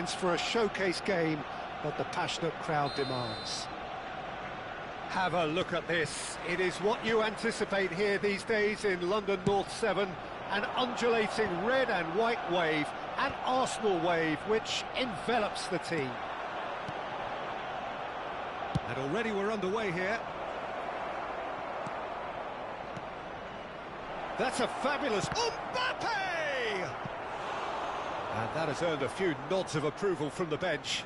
defence for a showcase game that the passionate crowd demands. Have a look at this. It is what you anticipate here these days in London North 7. An undulating red and white wave, an Arsenal wave which envelops the team. And already we're underway here. That's a fabulous Mbappe! And that has earned a few nods of approval from the bench.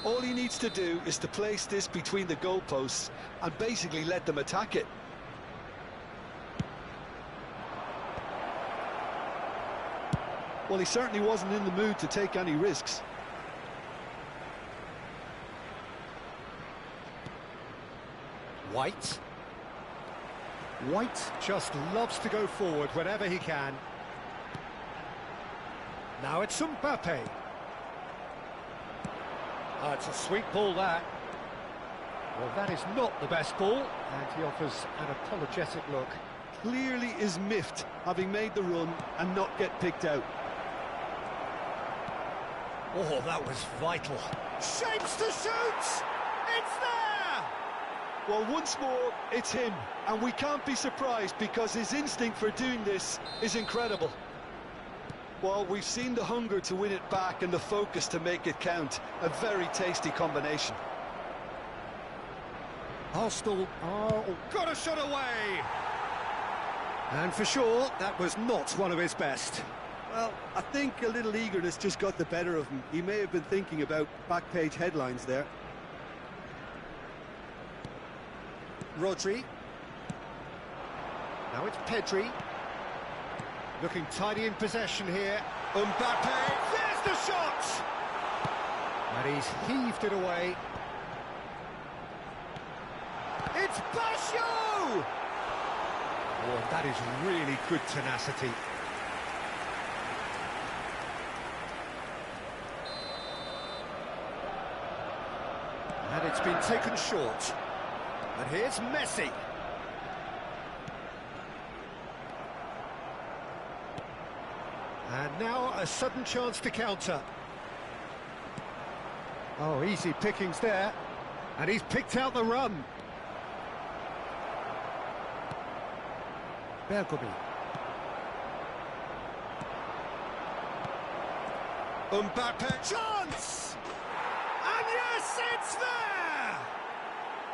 All he needs to do is to place this between the goalposts and basically let them attack it. Well, he certainly wasn't in the mood to take any risks. White. White just loves to go forward whenever he can. Now it's Mbappe. Oh, it's a sweet ball, that. Well, that is not the best ball, and he offers an apologetic look. Clearly is miffed, having made the run and not get picked out. Oh, that was vital. Shapes to shoot! It's there! Well, once more, it's him, and we can't be surprised because his instinct for doing this is incredible. Well, we've seen the hunger to win it back and the focus to make it count. A very tasty combination. Arsenal, got a shot away! And for sure, that was not one of his best. Well, I think a little eagerness just got the better of him. He may have been thinking about back-page headlines there. Rodri. Now it's Pedri. Looking tidy in possession here. Mbappe, there's the shot! And he's heaved it away. It's Basho! Oh, that is really good tenacity. And it's been taken short. And here's Messi. And now a sudden chance to counter. Oh, easy pickings there. And he's picked out the run. Bergomi. Mbappe, chance! And yes, it's there!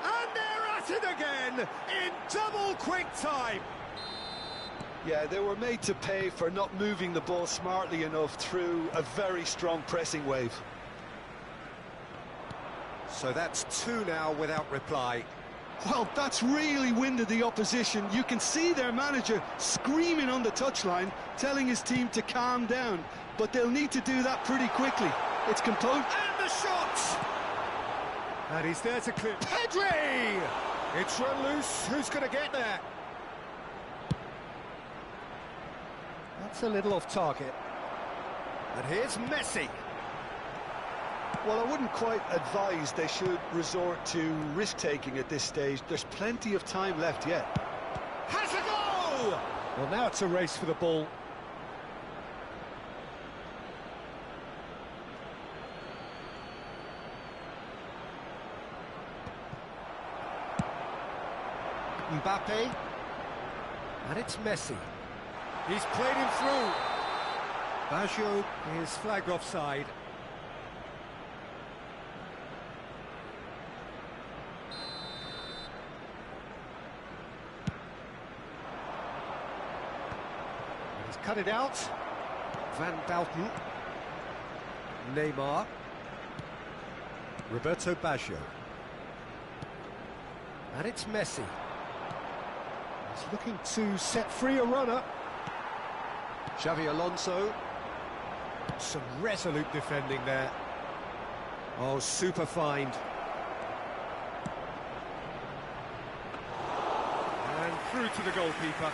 And they're at it again, in double quick time! Yeah, they were made to pay for not moving the ball smartly enough through a very strong pressing wave. So that's two now without reply. Well, that's really winded the opposition. You can see their manager screaming on the touchline, telling his team to calm down. But they'll need to do that pretty quickly. It's composed. And the shot! And he's there to clear. Pedri! It's run loose. Who's going to get there? That's a little off target. And here's Messi. Well, I wouldn't quite advise they should resort to risk-taking at this stage. There's plenty of time left yet. Has a goal! Well, now it's a race for the ball. Mbappe. And it's Messi. He's played him through. Baggio is flagged offside. He's cut it out. Van Basten. Neymar. Roberto Baggio. And it's Messi. He's looking to set free a runner. Xavi Alonso. Some resolute defending there. Oh, super find. And through to the goalkeeper.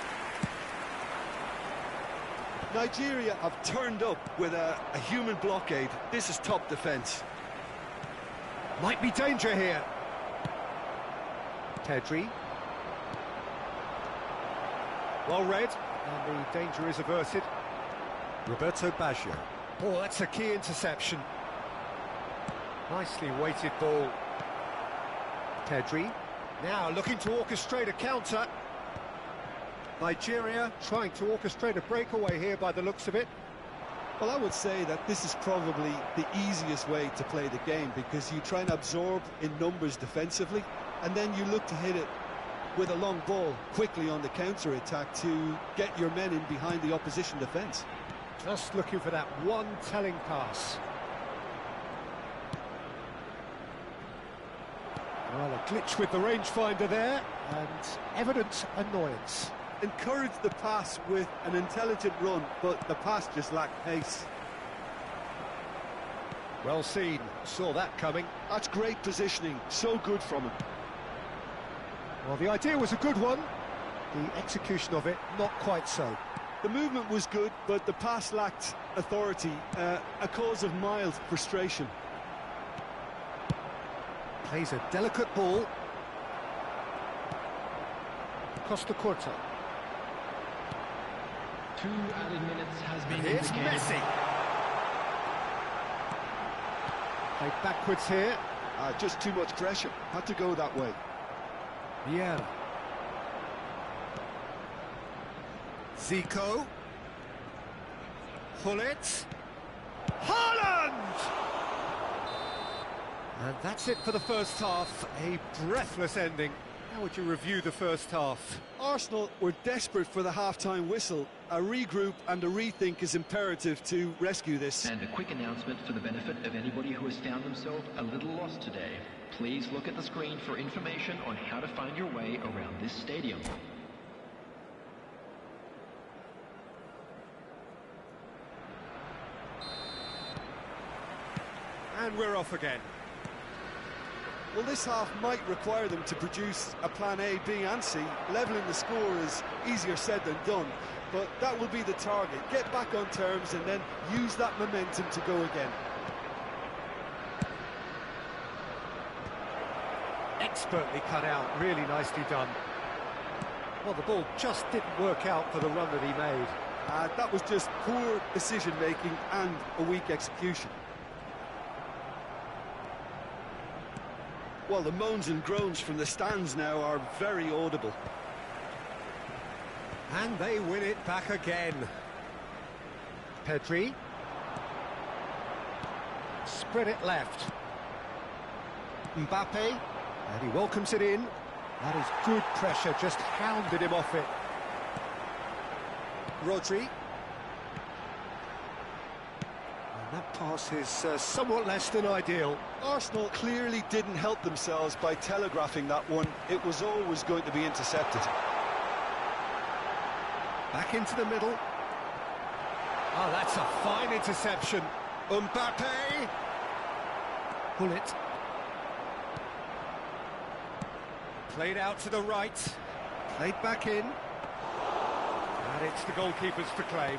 Nigeria have turned up with a human blockade. This is top defence. Might be danger here. Pedri. Well read. And the danger is averted. Roberto Baggio. Oh, that's a key interception. Nicely weighted ball. Pedri. Now looking to orchestrate a counter. Nigeria trying to orchestrate a breakaway here by the looks of it. Well, I would say that this is probably the easiest way to play the game, because you try and absorb in numbers defensively, and then you look to hit it with a long ball quickly on the counter-attack to get your men in behind the opposition defence. Just looking for that one telling pass. Well, a glitch with the rangefinder there, and evident annoyance. Encouraged the pass with an intelligent run, but the pass just lacked pace. Well seen, saw that coming. That's great positioning, so good from him. Well, the idea was a good one, the execution of it not quite so. The movement was good, but the pass lacked authority, a cause of mild frustration. Plays a delicate ball. Costa Curta. 2 added minutes has been Here's indicated. Messi. Played backwards here. Just too much pressure, had to go that way. Vieira. Zico. Hullet. Haaland! And that's it for the first half. A breathless ending. How would you review the first half? Arsenal were desperate for the half-time whistle. A regroup and a rethink is imperative to rescue this. And a quick announcement for the benefit of anybody who has found themselves a little lost today. Please look at the screen for information on how to find your way around this stadium. And we're off again. Well, this half might require them to produce a plan A, B and C. Levelling the score is easier said than done, but that will be the target. Get back on terms and then use that momentum to go again. Expertly cut out, really nicely done. Well, the ball just didn't work out for the run that he made. That was just poor decision-making and a weak execution. Well, the moans and groans from the stands now are very audible. And they win it back again. Pedri. Spread it left. Mbappe. And he welcomes it in. That is good pressure, just hounded him off it. Rodri. And that pass is somewhat less than ideal. Arsenal clearly didn't help themselves by telegraphing that one. It was always going to be intercepted. Back into the middle. Oh, that's a fine interception. Mbappe. Hullet. Played out to the right. Played back in. And it's the goalkeepers to claim.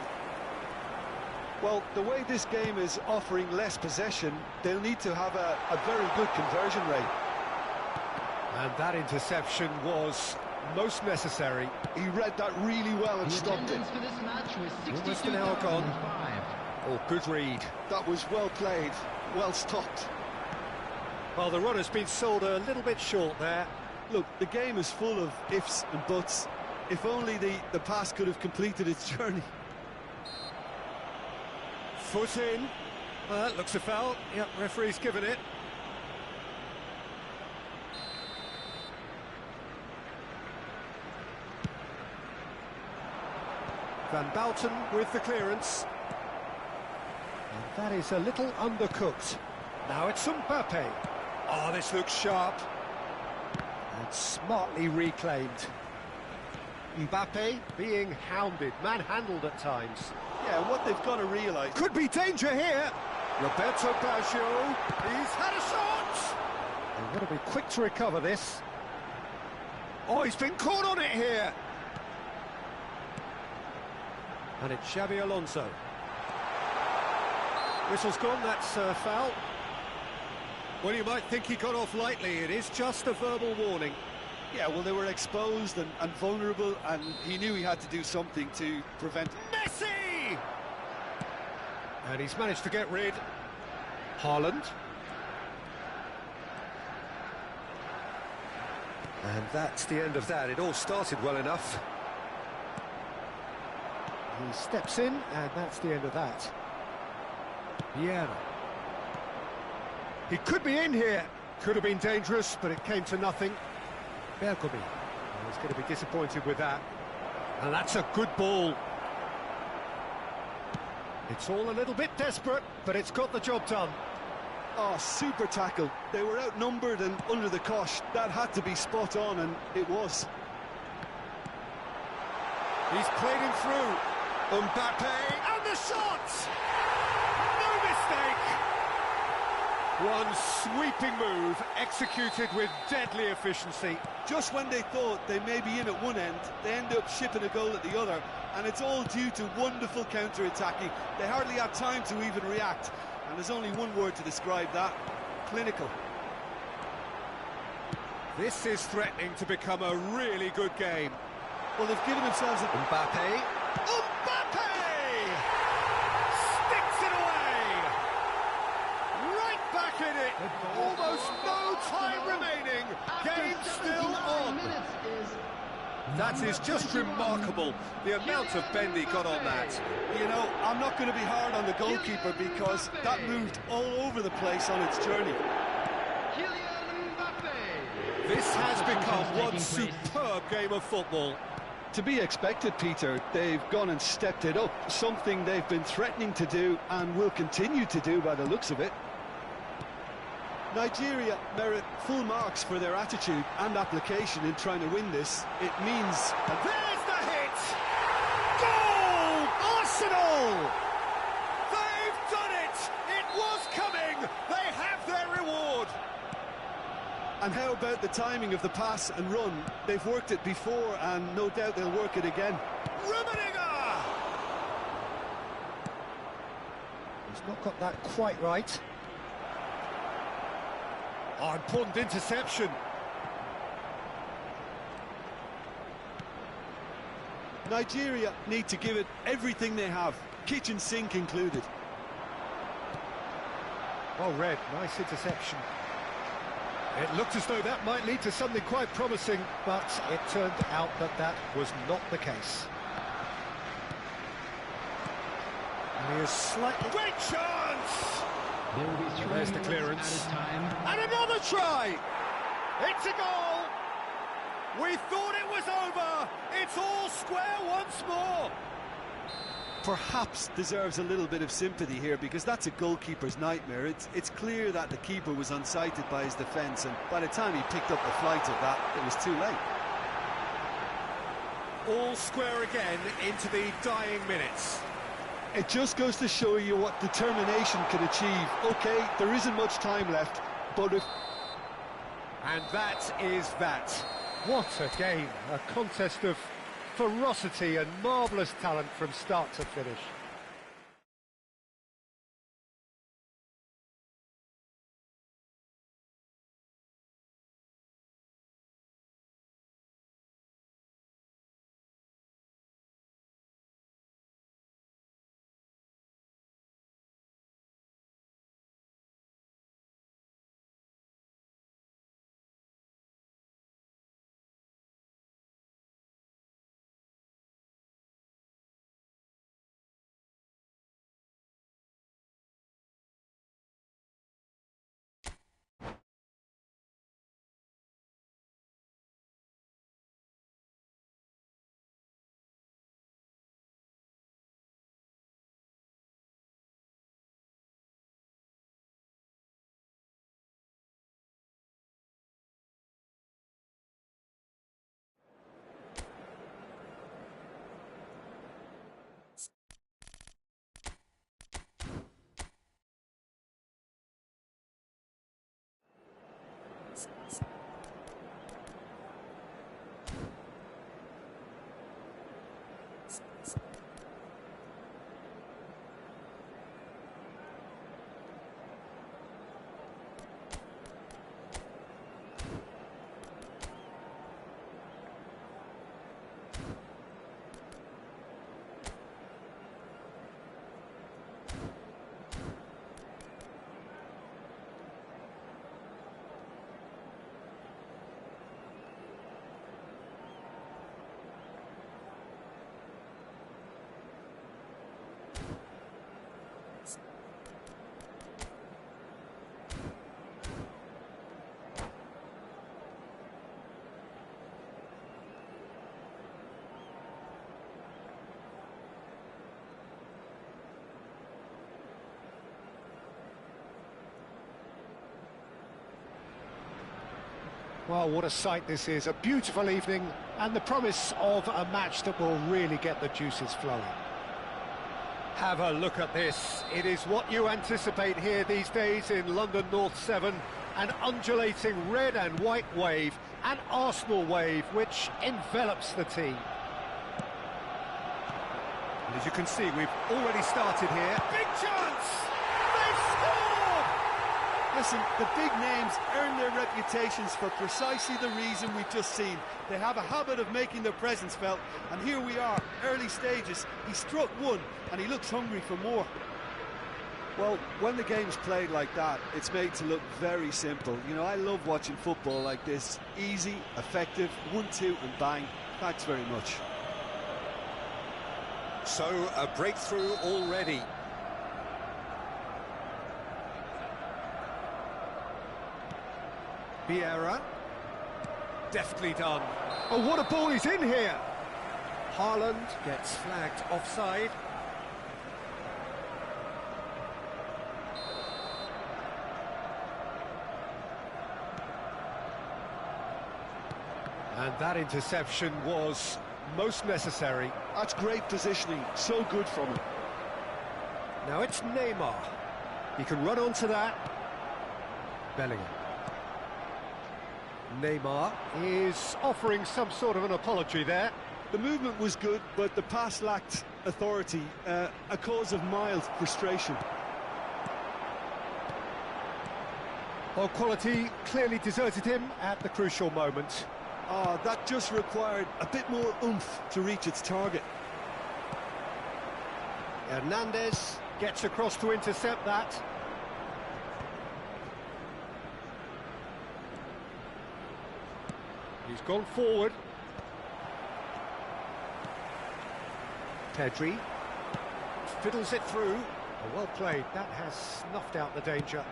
Well, the way this game is offering less possession, they'll need to have a very good conversion rate. And that interception was most necessary. He read that really well and The stopped it. attendance for this match was Almost an hour gone. 62,005. Oh, good read. That was well played, well stopped. Well, the run has been sold a little bit short there. Look, the game is full of ifs and buts. If only the pass could have completed its journey. Foot in. Well, that looks a foul. Yep, referee's given it. Van Bouten with the clearance. And that is a little undercooked. Now it's Mbappe. Oh, this looks sharp. And smartly reclaimed. Mbappe being hounded, manhandled at times. Yeah, what they've got to realise... Could be danger here. Roberto Baggio. He's had a shot. They've got to be quick to recover this. Oh, he's been caught on it here. And it's Xabi Alonso. Whistle's gone, that's a foul. Well, you might think he got off lightly. It is just a verbal warning. Yeah, well, they were exposed and vulnerable, and he knew he had to do something to prevent... Messi! And he's managed to get rid. Haaland. And that's the end of that. It all started well enough. He steps in, and that's the end of that. Vieira. He could be in here. Could have been dangerous, but it came to nothing. Bergkamp. He's going to be disappointed with that. And that's a good ball. It's all a little bit desperate, but it's got the job done. Oh, super tackle. They were outnumbered and under the cosh. That had to be spot on, and it was. He's played him through. Mbappe, and the shot! No mistake! One sweeping move, executed with deadly efficiency. Just when they thought they may be in at one end, they end up shipping a goal at the other, and it's all due to wonderful counter-attacking. They hardly had time to even react, and there's only one word to describe that: clinical. This is threatening to become a really good game. Well, they've given themselves a... Mbappe. Mbappe! Sticks it away! Right back in it! Almost no time remaining! Game still on! That is just remarkable, the amount of bend he got on that. You know, I'm not going to be hard on the goalkeeper because that moved all over the place on its journey. This has become one superb game of football. To be expected, Peter. They've gone and stepped it up, something they've been threatening to do and will continue to do by the looks of it. Nigeria merit full marks for their attitude and application in trying to win this. It means... And there's the hit! Goal! Arsenal! They've done it! It was coming! They have their reward! And how about the timing of the pass and run? They've worked it before, and no doubt they'll work it again. Rummenigge! He's not got that quite right. Oh, important interception. Nigeria need to give it everything they have, kitchen sink included. Well read, nice interception. It looked as though that might lead to something quite promising, but it turned out that that was not the case. And he is slightly... Great chance! There's the clearance. And another try! It's a goal! We thought it was over! It's all square once more! Perhaps deserves a little bit of sympathy here, because that's a goalkeeper's nightmare. It's clear that the keeper was unsighted by his defence, and by the time he picked up the flight of that, it was too late. All square again into the dying minutes. It just goes to show you what determination can achieve. OK, there isn't much time left, but if... And that is that. What a game, a contest of ferocity and marvellous talent from start to finish. Well, what a sight this is. A beautiful evening and the promise of a match that will really get the juices flowing. Have a look at this. It is what you anticipate here these days in London North 7. An undulating red and white wave, an Arsenal wave, which envelops the team. And as you can see, we've already started here. Big chance! They've scored! Listen, the big names earn their reputations for precisely the reason we've just seen. They have a habit of making their presence felt, and here we are, early stages. He struck one, and he looks hungry for more. Well, when the game's played like that, it's made to look very simple. You know, I love watching football like this. Easy, effective, 1-2 and bang. Thanks very much. So, a breakthrough already. Vieira. Deftly done. Oh, what a ball is in here! Haaland gets flagged offside. And that interception was most necessary. That's great positioning, so good from him. Now it's Neymar. He can run onto that. Bellingham. Neymar is offering some sort of an apology there. The movement was good, but the pass lacked authority, a cause of mild frustration. Well, quality clearly deserted him at the crucial moment. That just required a bit more oomph to reach its target. Hernandez gets across to intercept that. He's gone forward. Pedri fiddles it through. Oh, well played. That has snuffed out the danger.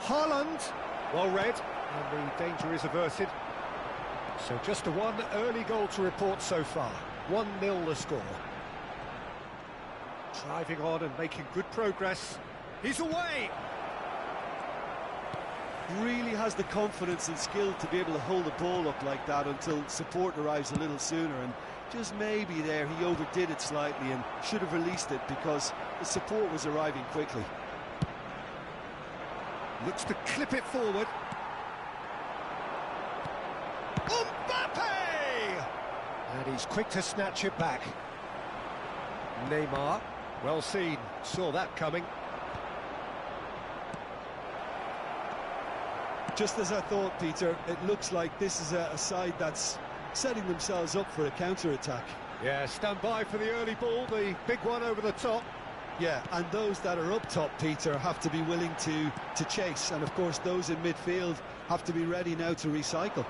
Haaland, well read, and the danger is averted. So just a one early goal to report so far. 1-0 the score. Driving on and making good progress. He's away! Really has the confidence and skill to be able to hold the ball up like that until support arrives a little sooner, and just maybe there he overdid it slightly and should have released it because the support was arriving quickly. Looks to clip it forward. Mbappe! And he's quick to snatch it back. Neymar, well seen, saw that coming. Just as I thought, Peter, it looks like this is a side that's setting themselves up for a counter-attack. Yeah, stand by for the early ball, the big one over the top. Yeah, and those that are up top, Peter, have to be willing to chase, and of course those in midfield have to be ready now to recycle.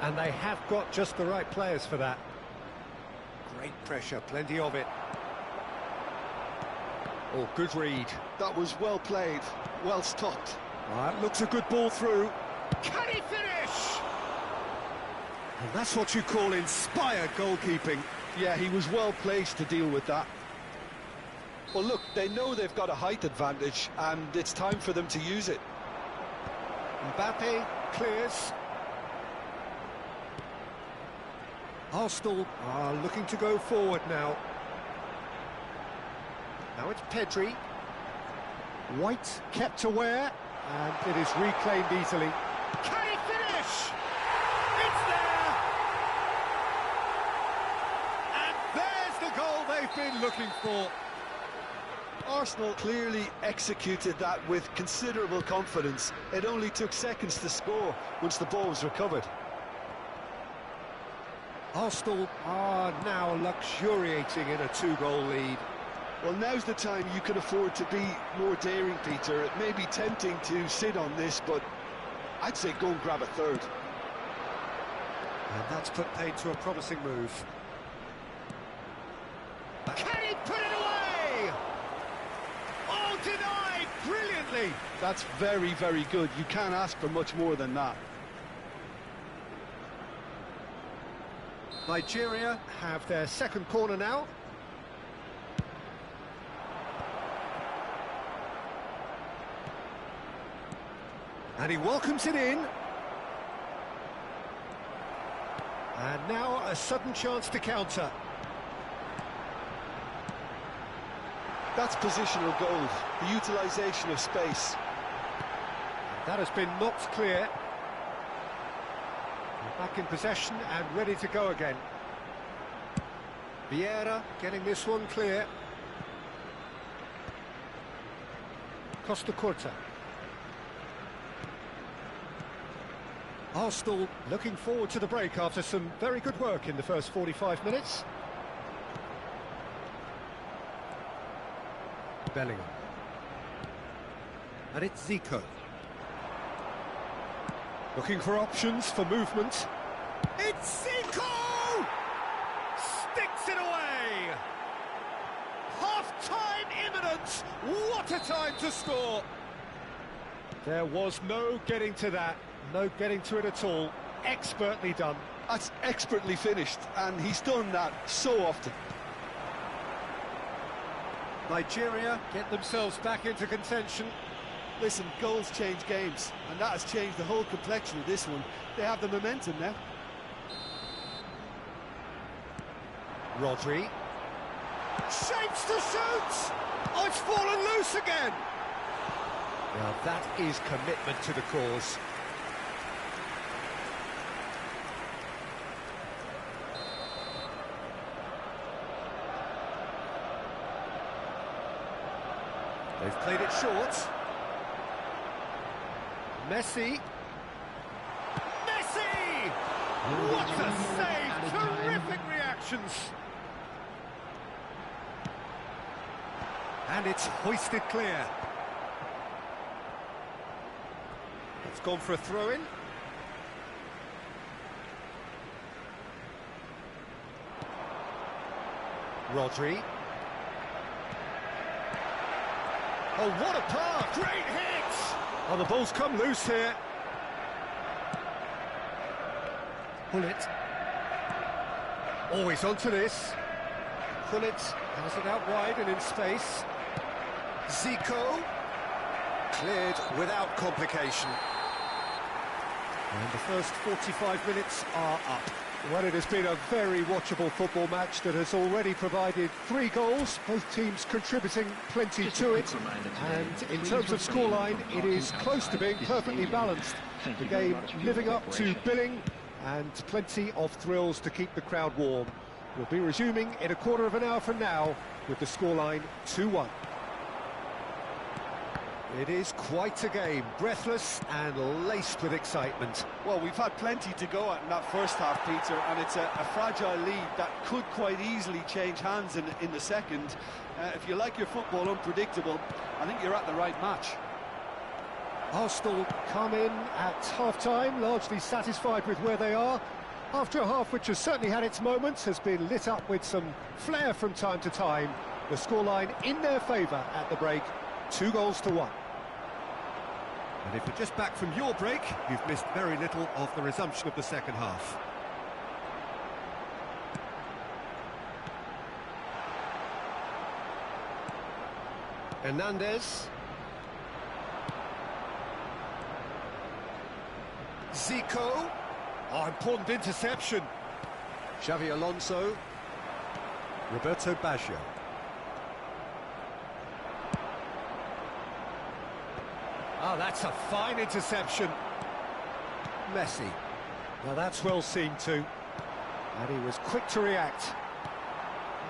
And they have got just the right players for that. Great pressure, plenty of it. Oh, good read. That was well played, well stopped. Right, looks a good ball through. Can he finish? And that's what you call inspired goalkeeping. Yeah, he was well placed to deal with that. Well, look, they know they've got a height advantage, and it's time for them to use it. Mbappe clears. Arsenal are looking to go forward now. Now it's Pedri. White kept aware, and it is reclaimed easily. Can he finish? It's there! And there's the goal they've been looking for. Arsenal clearly executed that with considerable confidence. It only took seconds to score once the ball was recovered. Arsenal are now luxuriating in a 2-goal lead. Well, now's the time you can afford to be more daring, Peter. It may be tempting to sit on this, but I'd say go and grab a third. And that's put paid to a promising move. Can he put it away? Oh, denied brilliantly. That's very, very good. You can't ask for much more than that. Nigeria have their second corner now. And he welcomes it in. And now a sudden chance to counter. That's positional goal, the utilisation of space. That has been knocked clear. We're back in possession and ready to go again. Vieira getting this one clear. Costa Curta. Arsenal looking forward to the break after some very good work in the first 45 minutes. Bellingham. And it's Zico. Looking for options for movement. It's Zico! Sticks it away! Half-time imminent! What a time to score! There was no getting to that. No getting to it at all. Expertly done. That's expertly finished, and he's done that so often. Nigeria get themselves back into contention. Listen, goals change games, and that has changed the whole complexion of this one. They have the momentum now. Rodri. Shapes to shoot! Oh, it's fallen loose again! Now that is commitment to the cause. They've played it short. Messi. Messi! What a save! Terrific reactions! And it's hoisted clear. It's gone for a throw-in. Rodri. Oh, what a pass! Great hit! Oh, the ball's come loose here. Pullet. Always onto this. Pullet has it out wide and in space. Zico. Cleared without complication. And the first 45 minutes are up. Well, it has been a very watchable football match that has already provided 3 goals, both teams contributing plenty to it. And in terms of scoreline, it is close to being perfectly balanced. The game living up to billing and plenty of thrills to keep the crowd warm. We'll be resuming in a quarter of an hour from now with the scoreline 2-1. It is quite a game, breathless and laced with excitement. Well, we've had plenty to go at in that first half, Peter, and it's a fragile lead that could quite easily change hands in the second. If you like your football unpredictable, I think you're at the right match. Arsenal come in at half-time, largely satisfied with where they are. After a half which has certainly had its moments, has been lit up with some flair from time to time. The scoreline in their favour at the break, 2-1. And if you're just back from your break, you've missed very little of the resumption of the second half. Hernandez. Zico. Oh, important interception. Xavi Alonso. Roberto Baggio. Oh, that's a fine interception. Messi. Now that's well seen too. And he was quick to react.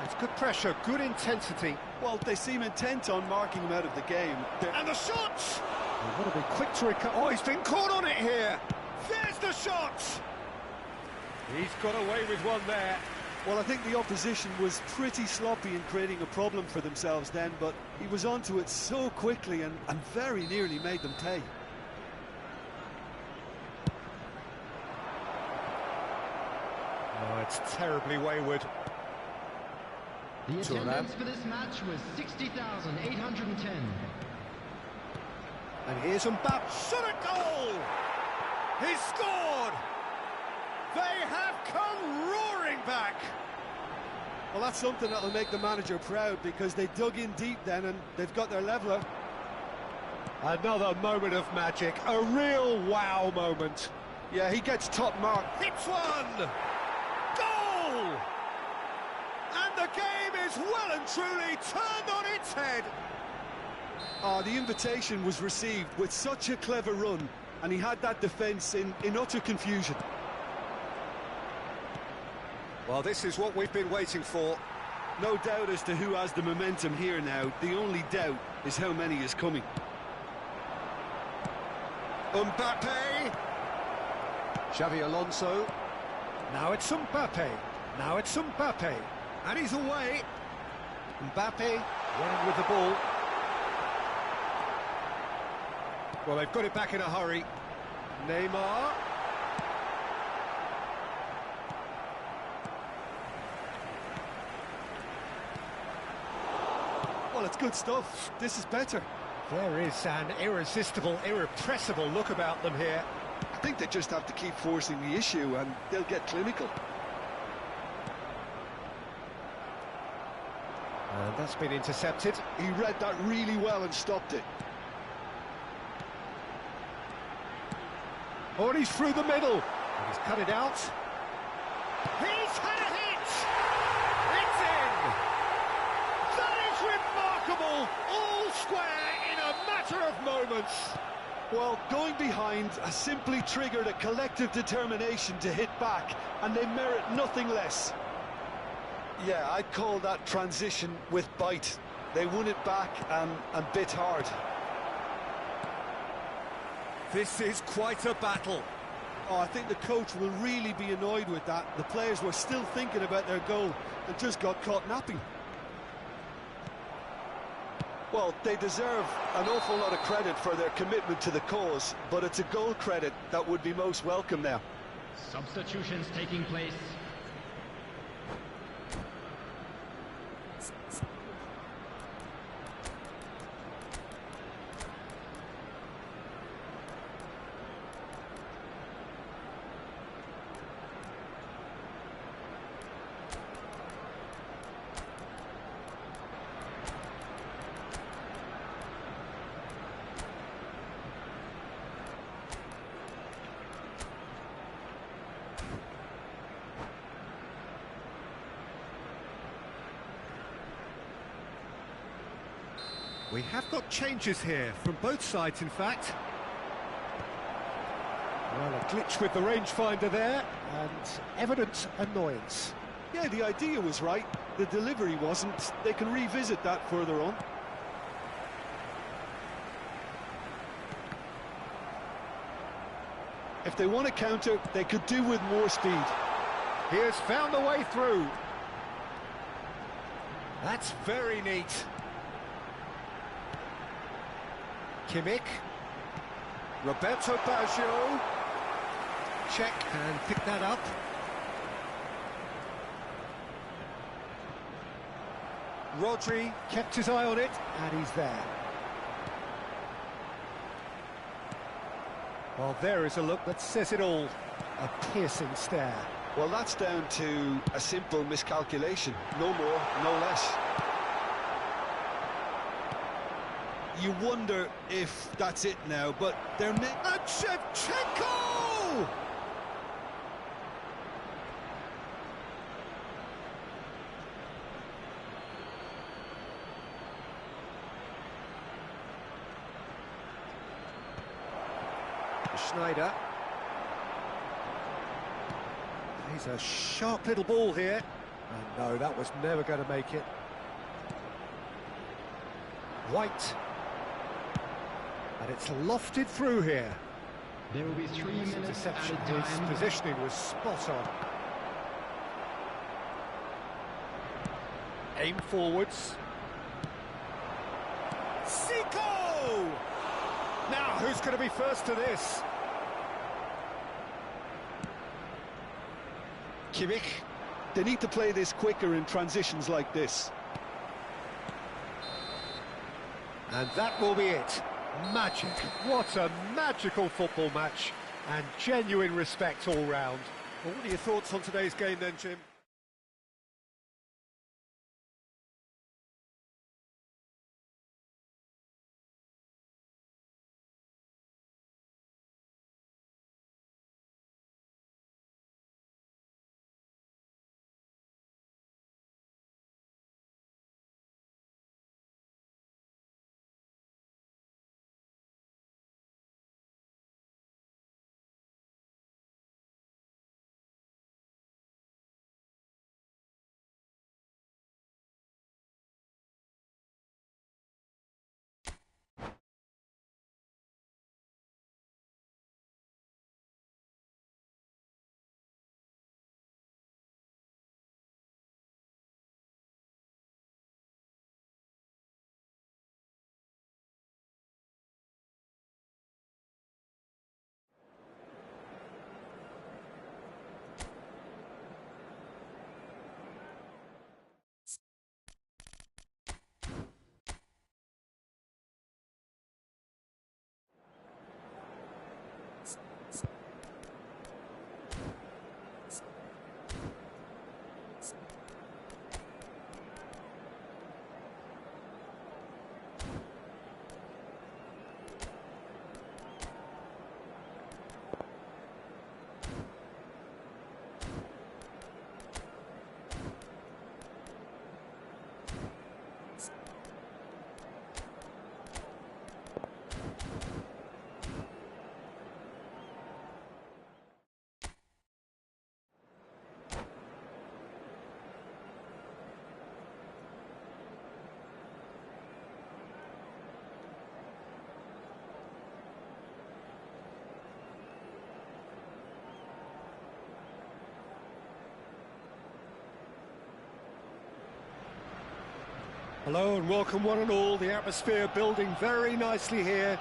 It's good pressure, good intensity. Well, they seem intent on marking him out of the game. And the shot! He would have been quick to recover. Oh, he's been caught on it here. There's the shot! He's got away with one there. Well, I think the opposition was pretty sloppy in creating a problem for themselves then, but he was onto it so quickly and very nearly made them pay. Oh, it's terribly wayward. The attendance for this match was 60,810. And here's Mbappe. Shot a goal! He's scored! They have come roaring back! Well, that's something that'll make the manager proud, because they dug in deep then and they've got their leveller. Another moment of magic, a real wow moment. Yeah, he gets top mark. Hits one! has well and truly turned on its head. The invitation was received with such a clever run, and he had that defence in utter confusion. Well, this is what we've been waiting for. No doubt as to who has the momentum here now. The only doubt is how many is coming. Mbappe. Xavi Alonso. Now it's Mbappe. Now it's Mbappe. And he's away. Mbappe running with the ball. Well, they've got it back in a hurry. Neymar. Well, it's good stuff. This is better. There is an irresistible, irrepressible look about them here. I think they just have to keep forcing the issue and they'll get clinical. And that's been intercepted. He read that really well and stopped it. Oh, and he's through the middle. And he's cut it out. He's had a hit! It's in! That is remarkable! All square in a matter of moments. Well, going behind has simply triggered a collective determination to hit back, and they merit nothing less. Yeah, I'd call that transition with bite. They won it back and bit hard. This is quite a battle. Oh, I think the coach will really be annoyed with that. The players were still thinking about their goal and just got caught napping. Well, they deserve an awful lot of credit for their commitment to the cause, but it's a goal credit that would be most welcome now. Substitutions taking place. We have got changes here, from both sides in fact. Well, a glitch with the rangefinder there, and evident annoyance. Yeah, the idea was right, the delivery wasn't. They can revisit that further on. If they want to counter, they could do with more speed. He has found a way through. That's very neat. Kimmich, Roberto Baggio, check and pick that up. Rodri kept his eye on it, and he's there. Well, there is a look that says it all. A piercing stare. Well, that's down to a simple miscalculation. No more, no less. You wonder if that's it now, but they're... And Shevchenko! Schneider. He's a sharp little ball here. And no, that was never going to make it. White. And it's lofted through here. There will be 3 minutes Interception. at a His time. positioning was spot on. Aim forwards. Zico! Now, who's going to be first to this? Kimmich. They need to play this quicker in transitions like this. And that will be it. Magic. What a magical football match. And genuine respect all round. Well, what are your thoughts on today's game then, Jim? Hello and welcome one and all. The atmosphere building very nicely here.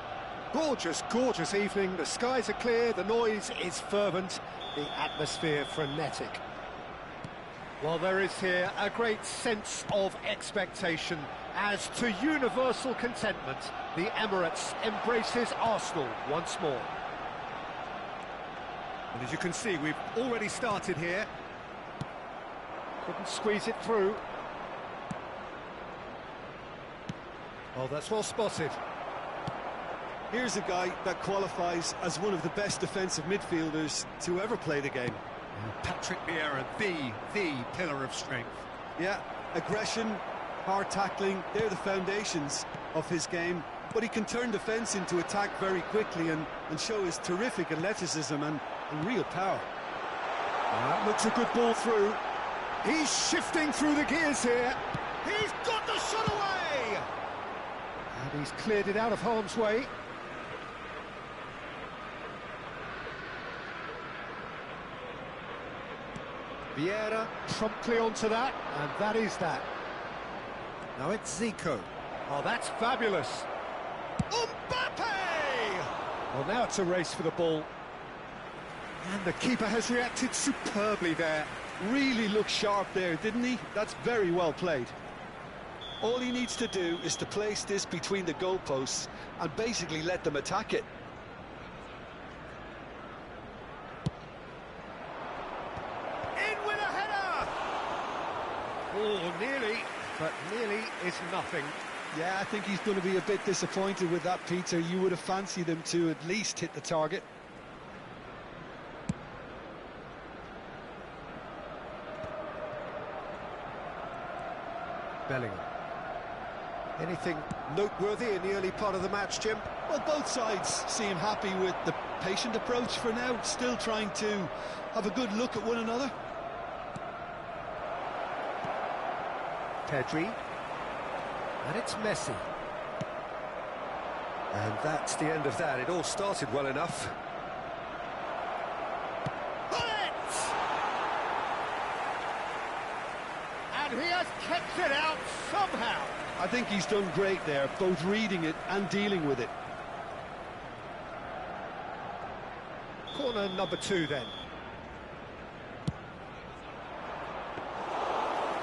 Gorgeous, gorgeous evening. The skies are clear, the noise is fervent, the atmosphere frenetic. Well, there is here a great sense of expectation. As to universal contentment, the Emirates embraces Arsenal once more. And as you can see, we've already started here. Couldn't squeeze it through. Oh, that's well spotted. Here's a guy that qualifies as one of the best defensive midfielders to ever play the game. Patrick Vieira, the pillar of strength. Yeah, aggression, hard tackling, they're the foundations of his game. But he can turn defence into attack very quickly and show his terrific athleticism and real power. That looks a good ball through. He's shifting through the gears here. He's got the shot away! And he's cleared it out of harm's way. Vieira promptly onto that, and that is that. Now it's Zico. Oh, that's fabulous. Mbappe! Well, now it's a race for the ball. And the keeper has reacted superbly there. Really looked sharp there, didn't he? That's very well played. All he needs to do is to place this between the goalposts and basically let them attack it. In with a header! Oh, nearly, but nearly is nothing. Yeah, I think he's going to be a bit disappointed with that, Peter. You would have fancied him to at least hit the target. Bellingham. Anything noteworthy in the early part of the match, Jim? Well, both sides seem happy with the patient approach for now, still trying to have a good look at one another. Pedri. And it's Messi. And that's the end of that. It all started well enough. And he has kept it out somehow. I think he's done great there, both reading it and dealing with it. Corner number 2 then.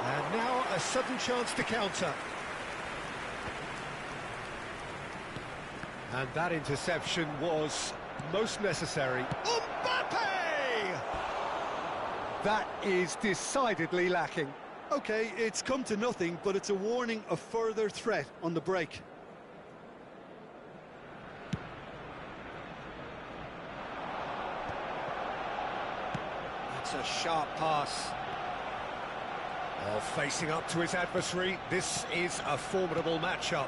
And now a sudden chance to counter. And that interception was most necessary. Mbappe! That is decidedly lacking. Okay, it's come to nothing, but it's a warning of further threat on the break. That's a sharp pass. Oh, facing up to his adversary, this is a formidable matchup.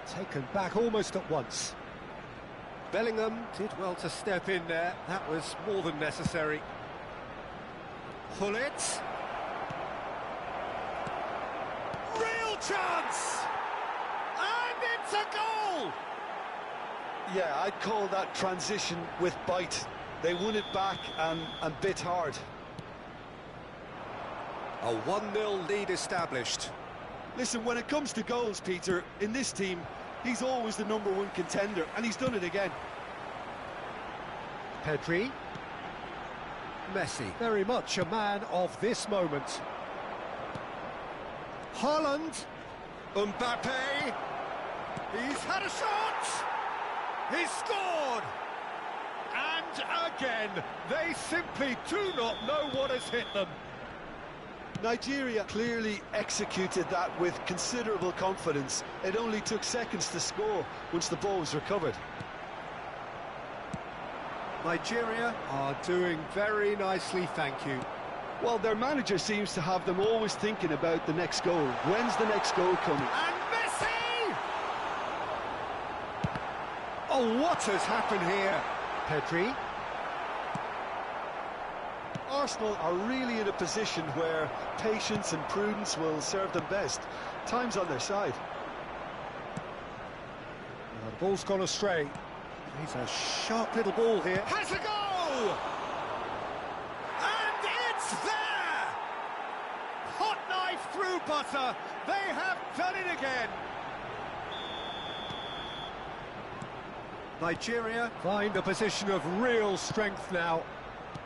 Taken back almost at once. Bellingham did well to step in there. That was more than necessary. Gullit. Real chance! And it's a goal! Yeah, I'd call that transition with bite. They won it back and bit hard. A 1-0 lead established. Listen, when it comes to goals, Peter, in this team, he's always the #1 contender, and he's done it again. Pedri. Messi, very much a man of this moment. Haaland. Mbappe. He's had a shot. He's scored. And again, they simply do not know what has hit them. Nigeria clearly executed that with considerable confidence. It only took seconds to score once the ball was recovered. Nigeria are doing very nicely, thank you. Well, their manager seems to have them always thinking about the next goal. When's the next goal coming? And Messi! Oh, what has happened here? Pedri. Arsenal are really in a position where patience and prudence will serve them best. Time's on their side. Well, the ball's gone astray. He's a sharp little ball here. Has a go! And it's there! Hot knife through butter. They have done it again. Nigeria find a position of real strength now.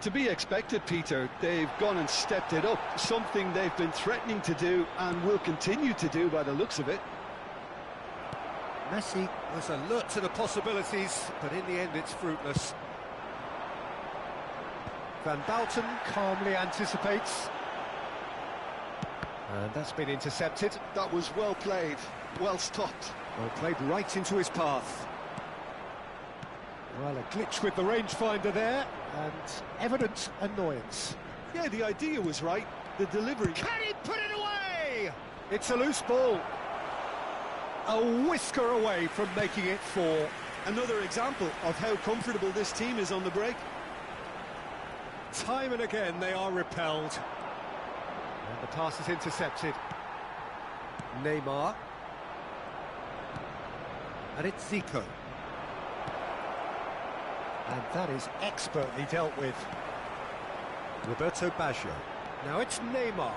To be expected, Peter. They've gone and stepped it up, something they've been threatening to do and will continue to do by the looks of it. Messi was alert to the possibilities, but in the end it's fruitless. Van Bouten calmly anticipates. And that's been intercepted. That was well played, well stopped. Well, played right into his path. Well, a glitch with the rangefinder there, and evident annoyance. Yeah, the idea was right, the delivery... Can he put it away? It's a loose ball. A whisker away from making it 4. Another example of how comfortable this team is on the break. Time and again they are repelled. And the pass is intercepted. Neymar. And it's Zico. And that is expertly dealt with. Roberto Baggio. Now it's Neymar.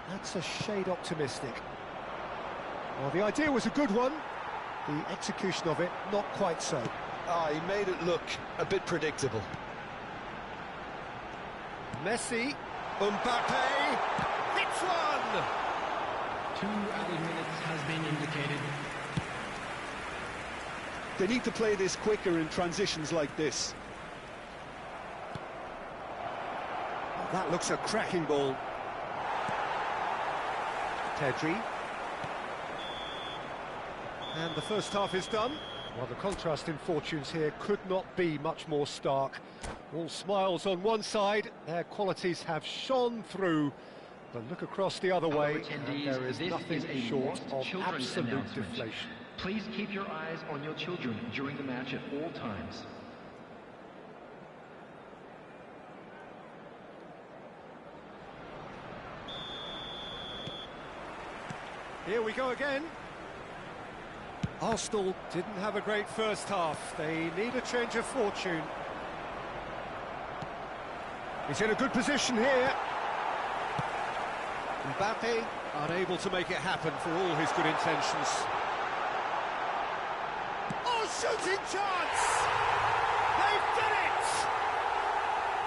That's a shade optimistic. Well, the idea was a good one. The execution of it, not quite so. Ah, he made it look a bit predictable. Messi. Mbappe. Hits one! 2 added minutes has been indicated. They need to play this quicker in transitions like this. That looks a cracking ball. Pedri. And the first half is done. Well, the contrast in fortunes here could not be much more stark. All smiles on one side, their qualities have shone through. But look across the other way, and there is nothing short of absolute deflation. Please keep your eyes on your children during the match at all times. Here we go again. Arsenal didn't have a great first half. They need a change of fortune. He's in a good position here. Mbappe unable to make it happen for all his good intentions. Oh, shooting chance! They've done it!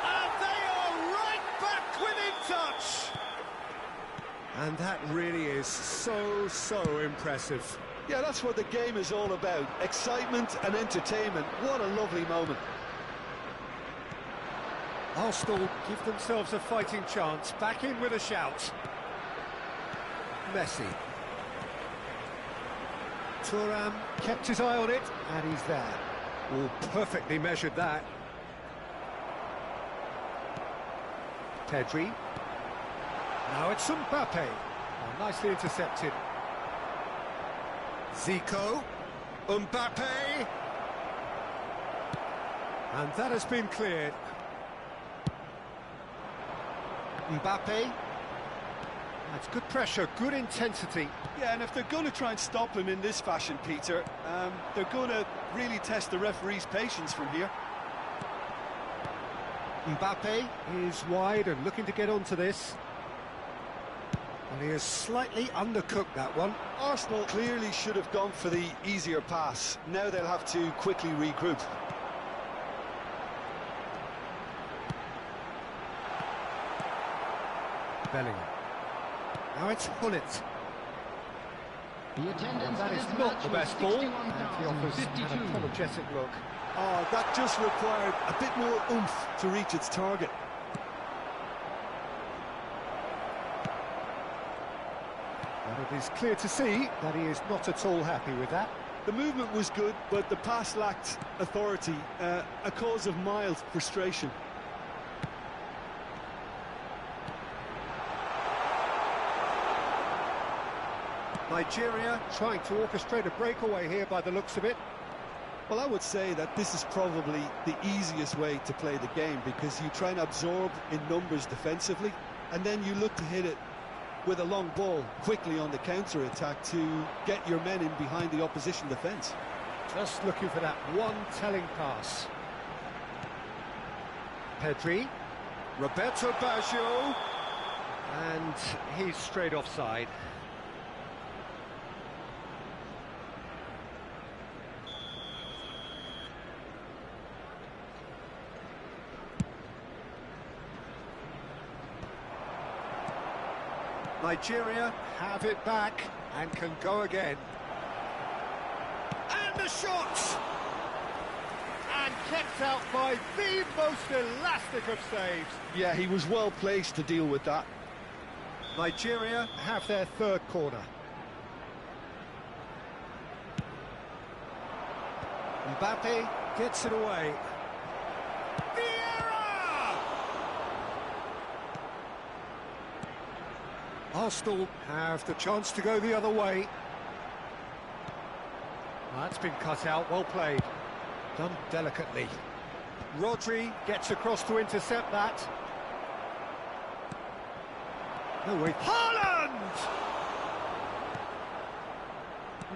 And they are right back within touch! And that really is so impressive. Yeah, that's what the game is all about. Excitement and entertainment. What a lovely moment. Arsenal give themselves a fighting chance. Back in with a shout. Messi. Thuram kept his eye on it, and he's there. Oh, perfectly measured that. Pedri. Now it's Mbappe. Oh, nicely intercepted. Zico. Mbappe. And that has been cleared. Mbappe. That's good pressure, good intensity. Yeah, and if they're going to try and stop him in this fashion, Peter, they're going to really test the referee's patience from here. Mbappe is wide and looking to get onto this. And he has slightly undercooked that one. Arsenal clearly should have gone for the easier pass. Now they'll have to quickly regroup. Bellingham. Now it's Hullet. And that is not the best ball. And he offers an apologetic look. Oh, that just required a bit more oomph to reach its target. And it is clear to see that he is not at all happy with that. The movement was good, but the pass lacked authority, a cause of mild frustration. Nigeria trying to orchestrate a breakaway here by the looks of it. Well, I would say that this is probably the easiest way to play the game, because you try and absorb in numbers defensively, and then you look to hit it with a long ball quickly on the counter-attack to get your men in behind the opposition defence. Just looking for that one telling pass. Pedri. Roberto Baggio. And he's straight offside. Nigeria have it back and can go again. And the shot! And kept out by the most elastic of saves. Yeah, he was well placed to deal with that. Nigeria have their third corner. Mbappe gets it away. Vieira! Arsenal have the chance to go the other way. That's been cut out, well played. Done delicately. Rodri gets across to intercept that. No way. Haaland!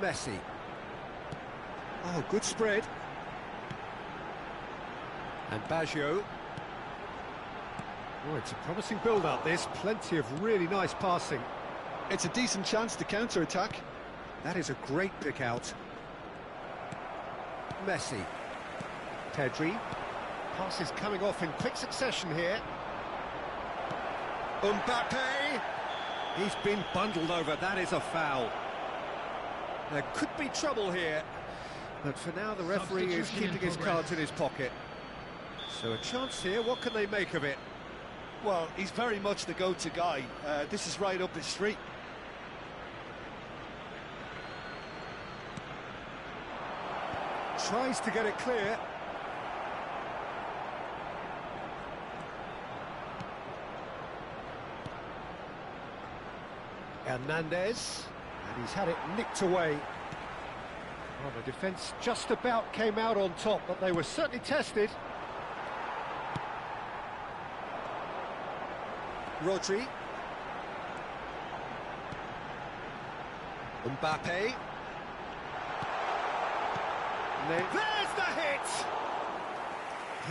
Messi. Oh, good spread. And Baggio. Oh, it's a promising build-up, this. Plenty of really nice passing. It's a decent chance to counter-attack. That is a great pick out. Messi. Pedri. Passes coming off in quick succession here. Mbappe! He's been bundled over, that is a foul. There could be trouble here, but for now the referee is keeping his cards in his pocket. So a chance here, what can they make of it? Well, he's very much the go-to guy. This is right up his street. Tries to get it clear. Hernandez, and he's had it nicked away. Well, the defence just about came out on top, but they were certainly tested. Rodri. Mbappe. There's the hit!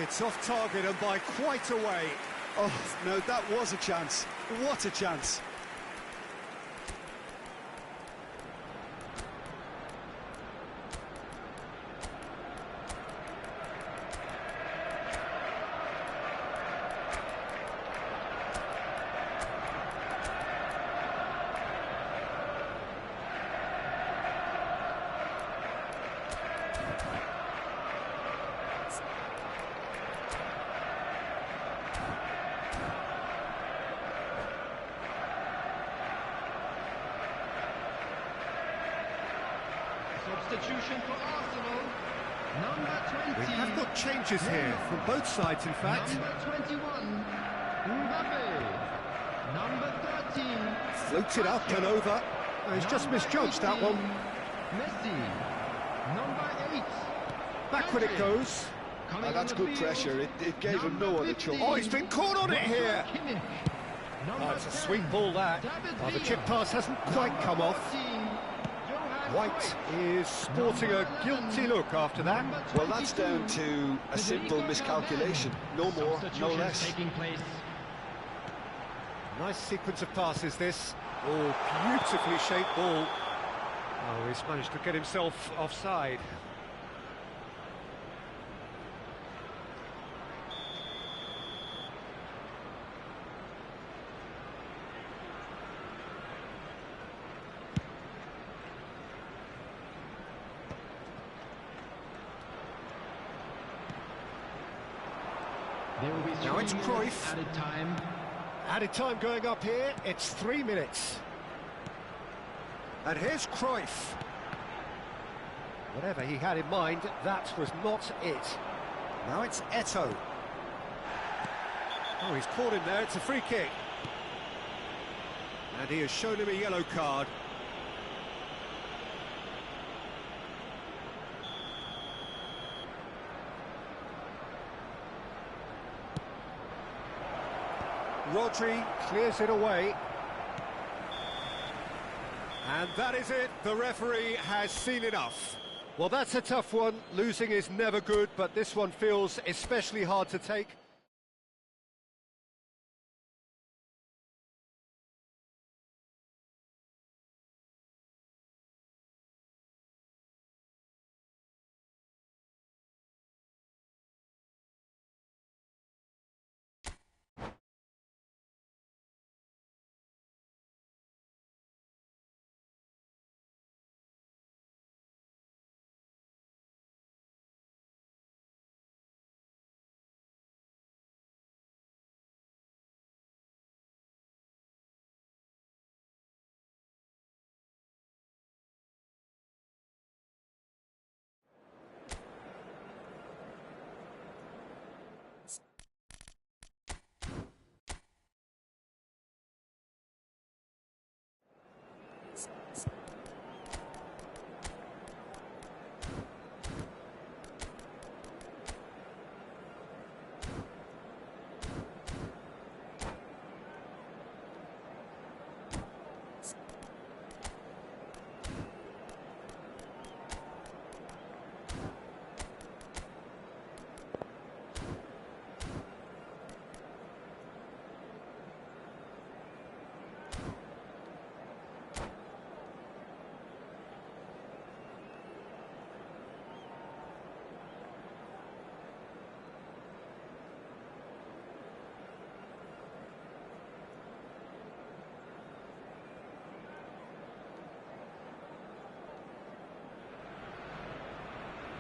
It's off target and by quite a way. Oh, no, that was a chance. What a chance. Substitution for Arsenal. Number 20. We have got changes here from both sides, in fact. Number 21. Mbappe. Number 13. Floated up and over. Oh, he's just misjudged that one. Messi. Number 8. Backward it goes. Oh, that's good pressure. It gave him no other choice. Oh, he's been caught on it here. Oh, it's a sweet ball, that. Oh, the chip pass hasn't quite come off. White is sporting a guilty look after that. Well, that's down to a simple miscalculation. No more, no less. Nice sequence of passes, this. Oh, beautifully shaped ball. Oh, he's managed to get himself offside. Now it's Cruyff. Added time. Added time going up here, it's 3 minutes. And here's Cruyff. Whatever he had in mind, that was not it. Now it's Eto'o. Oh, he's caught him there, it's a free kick. And he has shown him a yellow card. Rodri clears it away. And that is it, the referee has seen enough. Well, that's a tough one, losing is never good, but this one feels especially hard to take.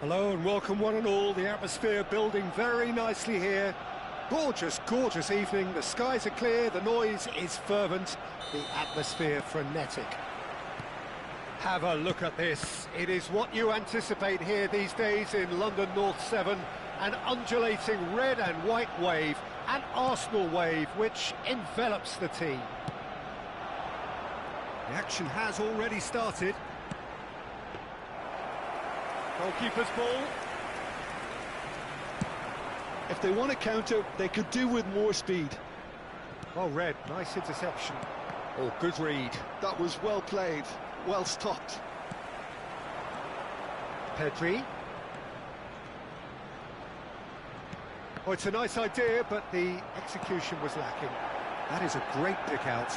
Hello and welcome one and all. The atmosphere building very nicely here. Gorgeous, gorgeous evening. The skies are clear, the noise is fervent, the atmosphere frenetic. Have a look at this. It is what you anticipate here these days in London North 7. An undulating red and white wave, an Arsenal wave which envelops the team. The action has already started. Goalkeeper's ball. If they want to counter, they could do with more speed. Well read, nice interception. Oh, good read. That was well played, well stopped. Pedri. Oh, it's a nice idea, but the execution was lacking. That is a great pick out.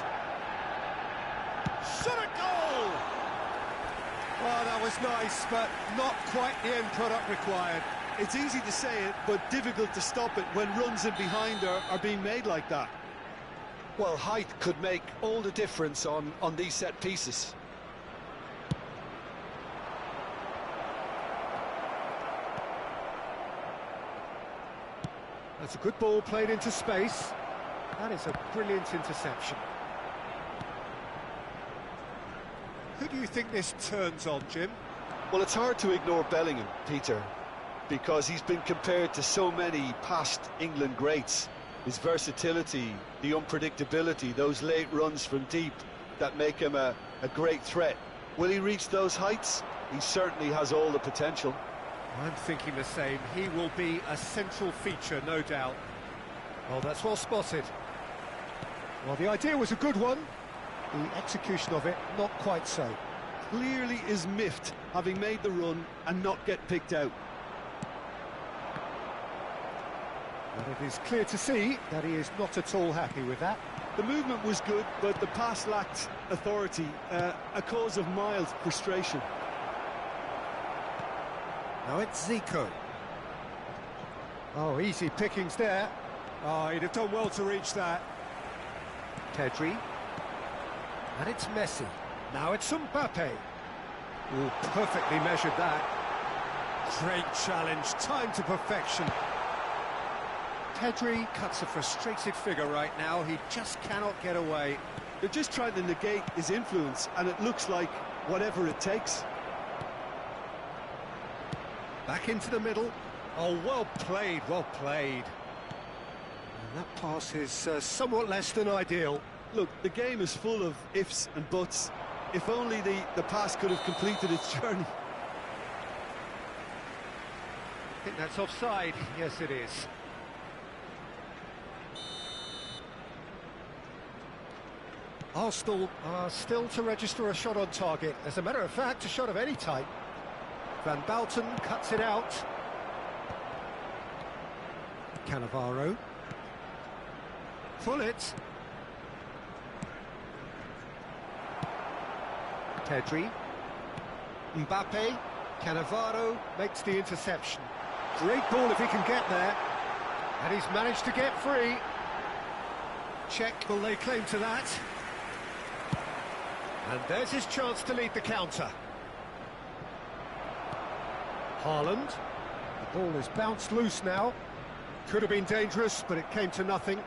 Shot a goal! Oh, that was nice, but not quite the end product required. It's easy to say it, but difficult to stop it when runs in behind are being made like that. Well, height could make all the difference on these set pieces. That's a good ball played into space. That is a brilliant interception. Who do you think this turns on, Jim? Well, it's hard to ignore Bellingham, Peter, because he's been compared to so many past England greats. His versatility, the unpredictability, those late runs from deep that make him a great threat. Will he reach those heights? He certainly has all the potential. I'm thinking the same. He will be a central feature, no doubt. Well, that's well spotted. Well, the idea was a good one. The execution of it, not quite so. Clearly is miffed, having made the run and not get picked out. But it is clear to see that he is not at all happy with that. The movement was good, but the pass lacked authority, a cause of mild frustration. Now it's Zico. Oh, easy pickings there. Oh, he'd have done well to reach that. Pedri. And it's Messi. Now it's Mbappe. Oh, perfectly measured that. Great challenge, timed to perfection. Pedri cuts a frustrated figure right now. He just cannot get away. They're just trying to negate his influence, and it looks like whatever it takes. Back into the middle. Oh, well played, well played. And that pass is somewhat less than ideal. Look, the game is full of ifs and buts. If only the pass could have completed its journey. I think that's offside. Yes, it is. Arsenal are still to register a shot on target. As a matter of fact, a shot of any type. Van Balten cuts it out. Cannavaro. Pullet. Pedri. Mbappe. Cannavaro makes the interception. Great ball if he can get there. And he's managed to get free. Check will lay claim to that. And there's his chance to lead the counter. Haaland. The ball is bounced loose now. Could have been dangerous, but it came to nothing.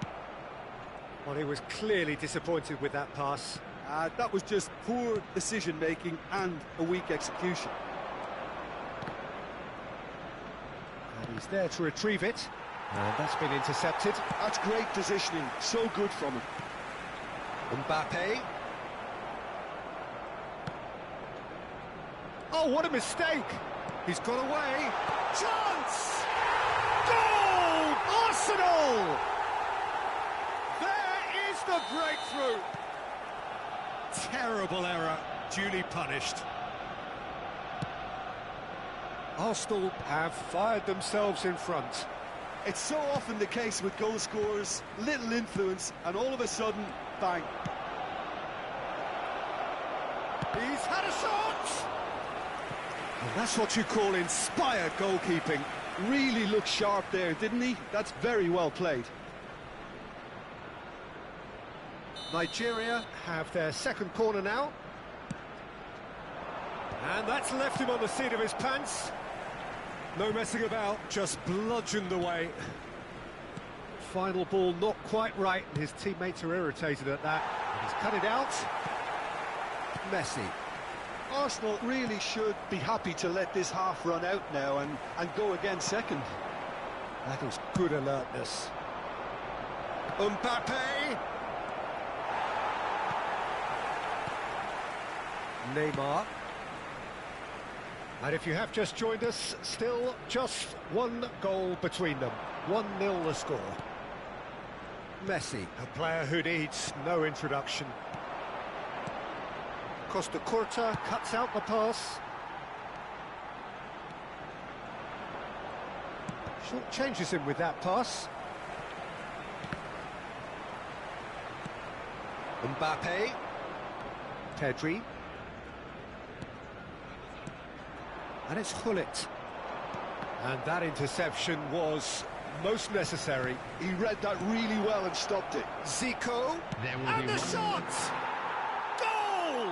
Well, he was clearly disappointed with that pass. That was just poor decision-making and a weak execution. And he's there to retrieve it. And that's been intercepted. That's great positioning, so good from him. Mbappe. Oh, what a mistake! He's got away. Chance! Goal! Arsenal! There is the breakthrough. Terrible error, duly punished. Arsenal have fired themselves in front. It's so often the case with goal scorers, little influence, and all of a sudden, bang. He's had a shot! And that's what you call inspired goalkeeping. Really looked sharp there, didn't he? That's very well played. Nigeria have their second corner now. And that's left him on the seat of his pants. No messing about, just bludgeoned away. Final ball not quite right, and his teammates are irritated at that. And he's cut it out. Messi. Arsenal really should be happy to let this half run out now and go again second. That is good alertness. Mbappe. Neymar. And if you have just joined us, still just one goal between them. 1-0 the score. Messi, a player who needs no introduction. Costa Curta cuts out the pass. Short changes him with that pass. Mbappe. Pedri. And it's Gullit. And that interception was most necessary. He read that really well and stopped it. Zico. And the shot! Goal!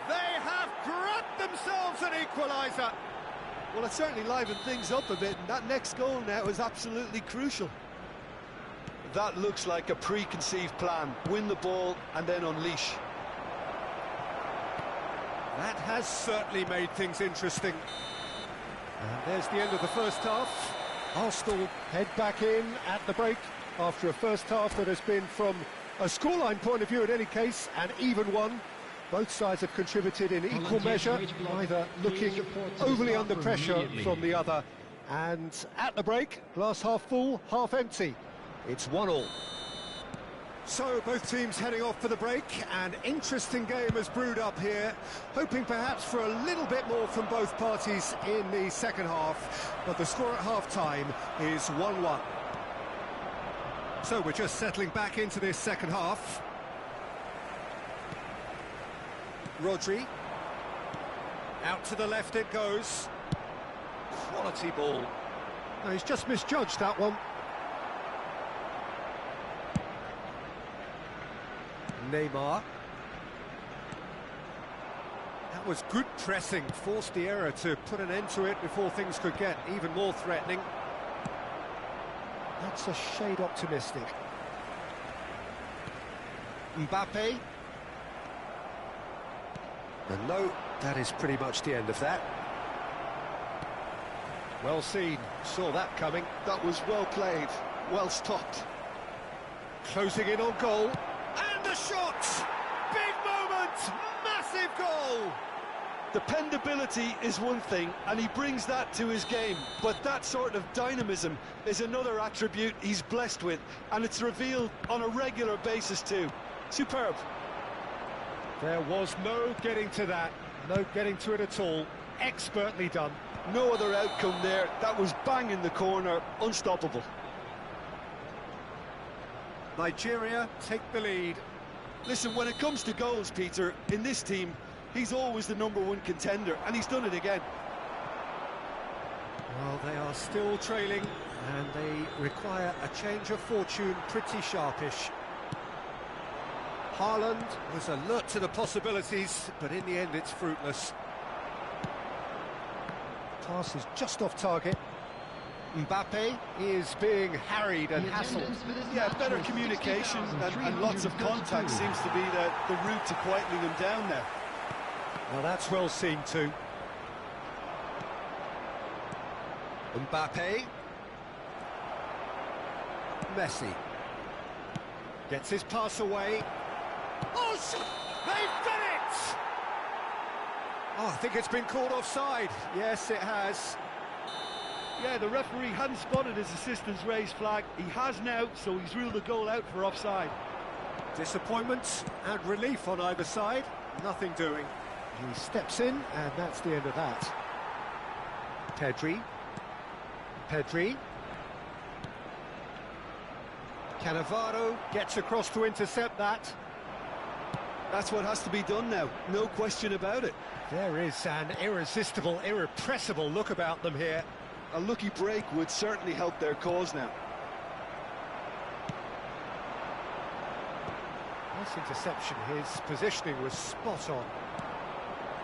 They have grabbed themselves an equaliser. Well, it certainly livened things up a bit, and that next goal now is absolutely crucial. That looks like a preconceived plan. Win the ball and then unleash. That has certainly made things interesting. And there's the end of the first half. Arsenal head back in at the break after a first half that has been, from a scoreline point of view in any case, an even one. Both sides have contributed in equal measure, neither looking overly under pressure from the other. And at the break, glass half full, half empty. It's 1-1. So both teams heading off for the break. An interesting game has brewed up here, hoping perhaps for a little bit more from both parties in the second half, but the score at half-time is 1-1. So we're just settling back into this second half. Rodri. Out to the left it goes. Quality ball. No, he's just misjudged that one. Neymar. That was good pressing, forced the error to put an end to it before things could get even more threatening. That's a shade optimistic. Mbappe. And no, that is pretty much the end of that. Well seen, saw that coming. That was well played, well stopped. Closing in on goal. And the shot! Big moment! Massive goal! Dependability is one thing, and he brings that to his game, but that sort of dynamism is another attribute he's blessed with, and it's revealed on a regular basis too. Superb. There was no getting to that, no getting to it at all. Expertly done. No other outcome there. That was bang in the corner, unstoppable. Nigeria take the lead. Listen, when it comes to goals, Peter, in this team, he's always the #1 contender, and he's done it again. Well, they are still trailing, and they require a change of fortune pretty sharpish. Haaland was alert to the possibilities, but in the end it's fruitless. Pass is just off target. Mbappe is being harried and hassled. Yeah, better communication and lots of contact seems to be the route to quietening him down now. Well, that's well seen too. Mbappe. Messi. Gets his pass away. Oh, they've done it! Oh, I think it's been called offside. Yes, it has. Yeah, the referee hadn't spotted his assistant's raised flag. He has now, so he's ruled the goal out for offside. Disappointment and relief on either side. Nothing doing. He steps in, and that's the end of that. Pedri. Pedri. Cannavaro gets across to intercept that. That's what has to be done now, no question about it. There is an irresistible, irrepressible look about them here. A lucky break would certainly help their cause now. Nice interception, his positioning was spot on.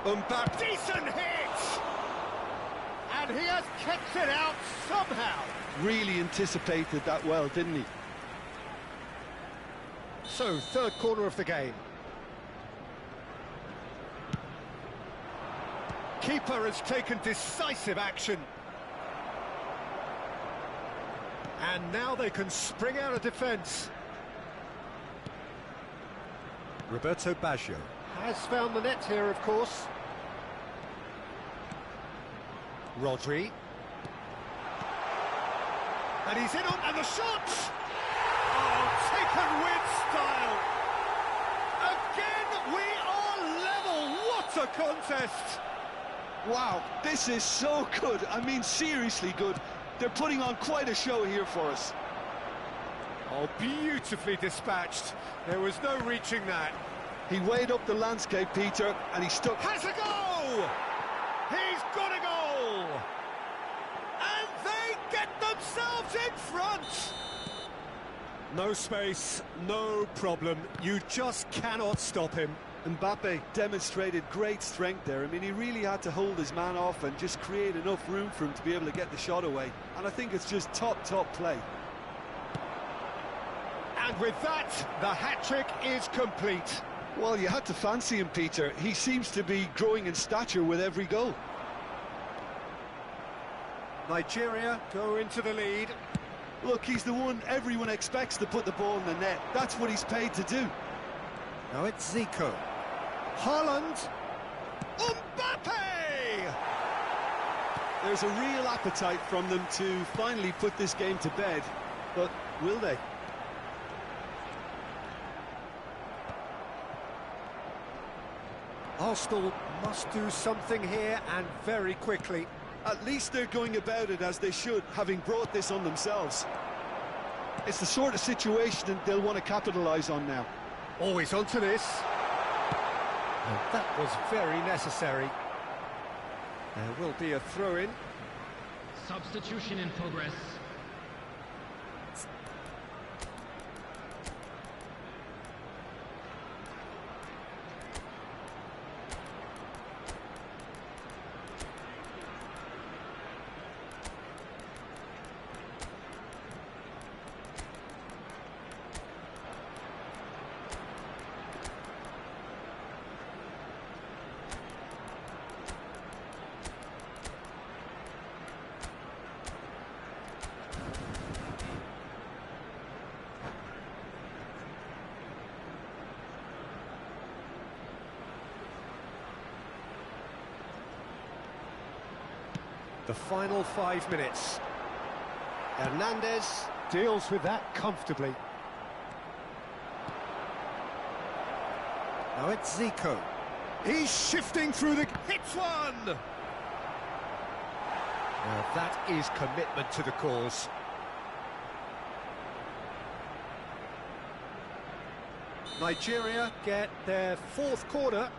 Mbappe, decent hit! And he has kept it out somehow. Really anticipated that well, didn't he? So, third corner of the game. Keeper has taken decisive action. And now they can spring out of defence. Roberto Baggio. Has found the net here, of course. Rodri. And he's in on, and the shot! Oh, taken with style. Again, we are level. What a contest! Wow, this is so good. I mean, seriously good. They're putting on quite a show here for us. Oh, beautifully dispatched. There was no reaching that. He weighed up the landscape, Peter, and he stuck. Has a goal! He's got a goal! And they get themselves in front! No space, no problem. You just cannot stop him. Mbappe demonstrated great strength there. I mean, he really had to hold his man off and just create enough room for him to be able to get the shot away. And I think it's just top play. And with that, the hat-trick is complete. Well, you had to fancy him, Peter. He seems to be growing in stature with every goal. Nigeria go into the lead. Look, he's the one everyone expects to put the ball in the net. That's what he's paid to do. Now it's Zico. Haaland. Mbappe! There's a real appetite from them to finally put this game to bed. But will they? Arsenal must do something here, and very quickly. At least they're going about it as they should, having brought this on themselves. It's the sort of situation that they'll want to capitalise on now. Always onto this. And that was very necessary. There will be a throw-in. Substitution in progress. The final 5 minutes. Hernandez deals with that comfortably. Now it's Zico. He's shifting through the... Hits one! Now that is commitment to the cause. Nigeria get their fourth corner.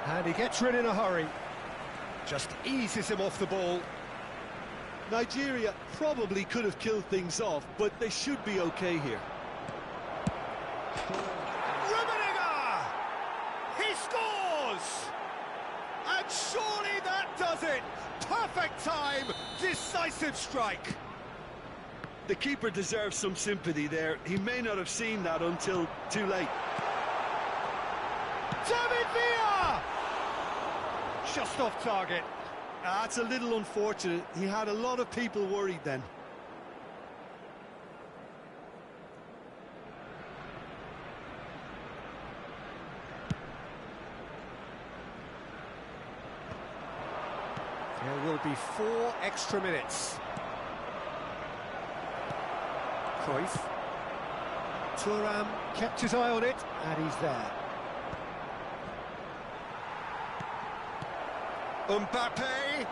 And he gets rid in a hurry. Just eases him off the ball. Nigeria probably could have killed things off, but they should be okay here. Rummenigge! He scores! And surely that does it! Perfect time, decisive strike. The keeper deserves some sympathy there. He may not have seen that until too late. David Villa! Just off target. That's a little unfortunate. He had a lot of people worried then. There will be 4 extra minutes. Cruyff. Thuram kept his eye on it, and he's there. Mbappe!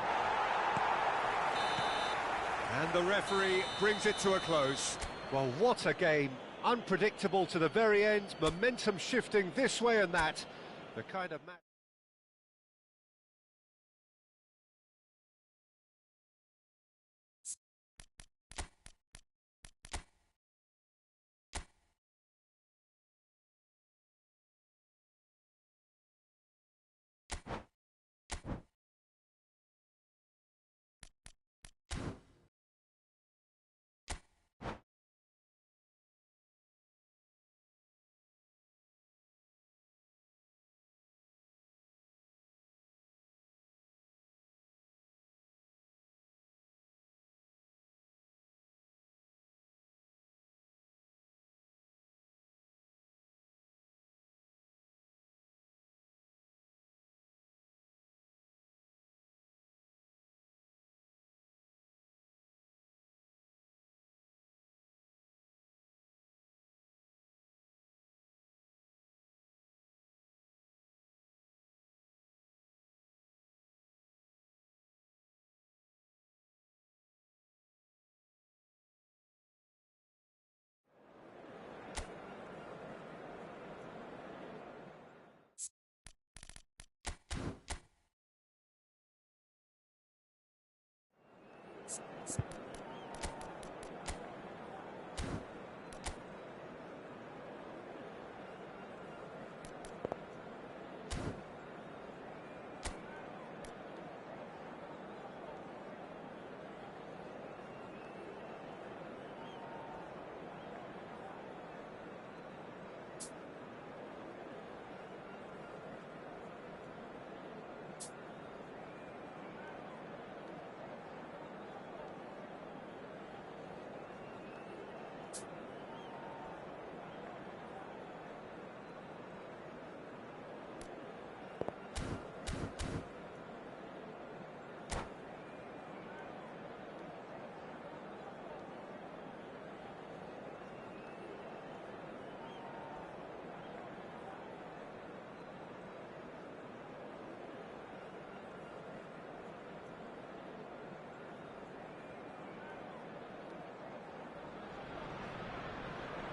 And the referee brings it to a close. Well, what a game. Unpredictable to the very end, momentum shifting this way and that. The kind of match...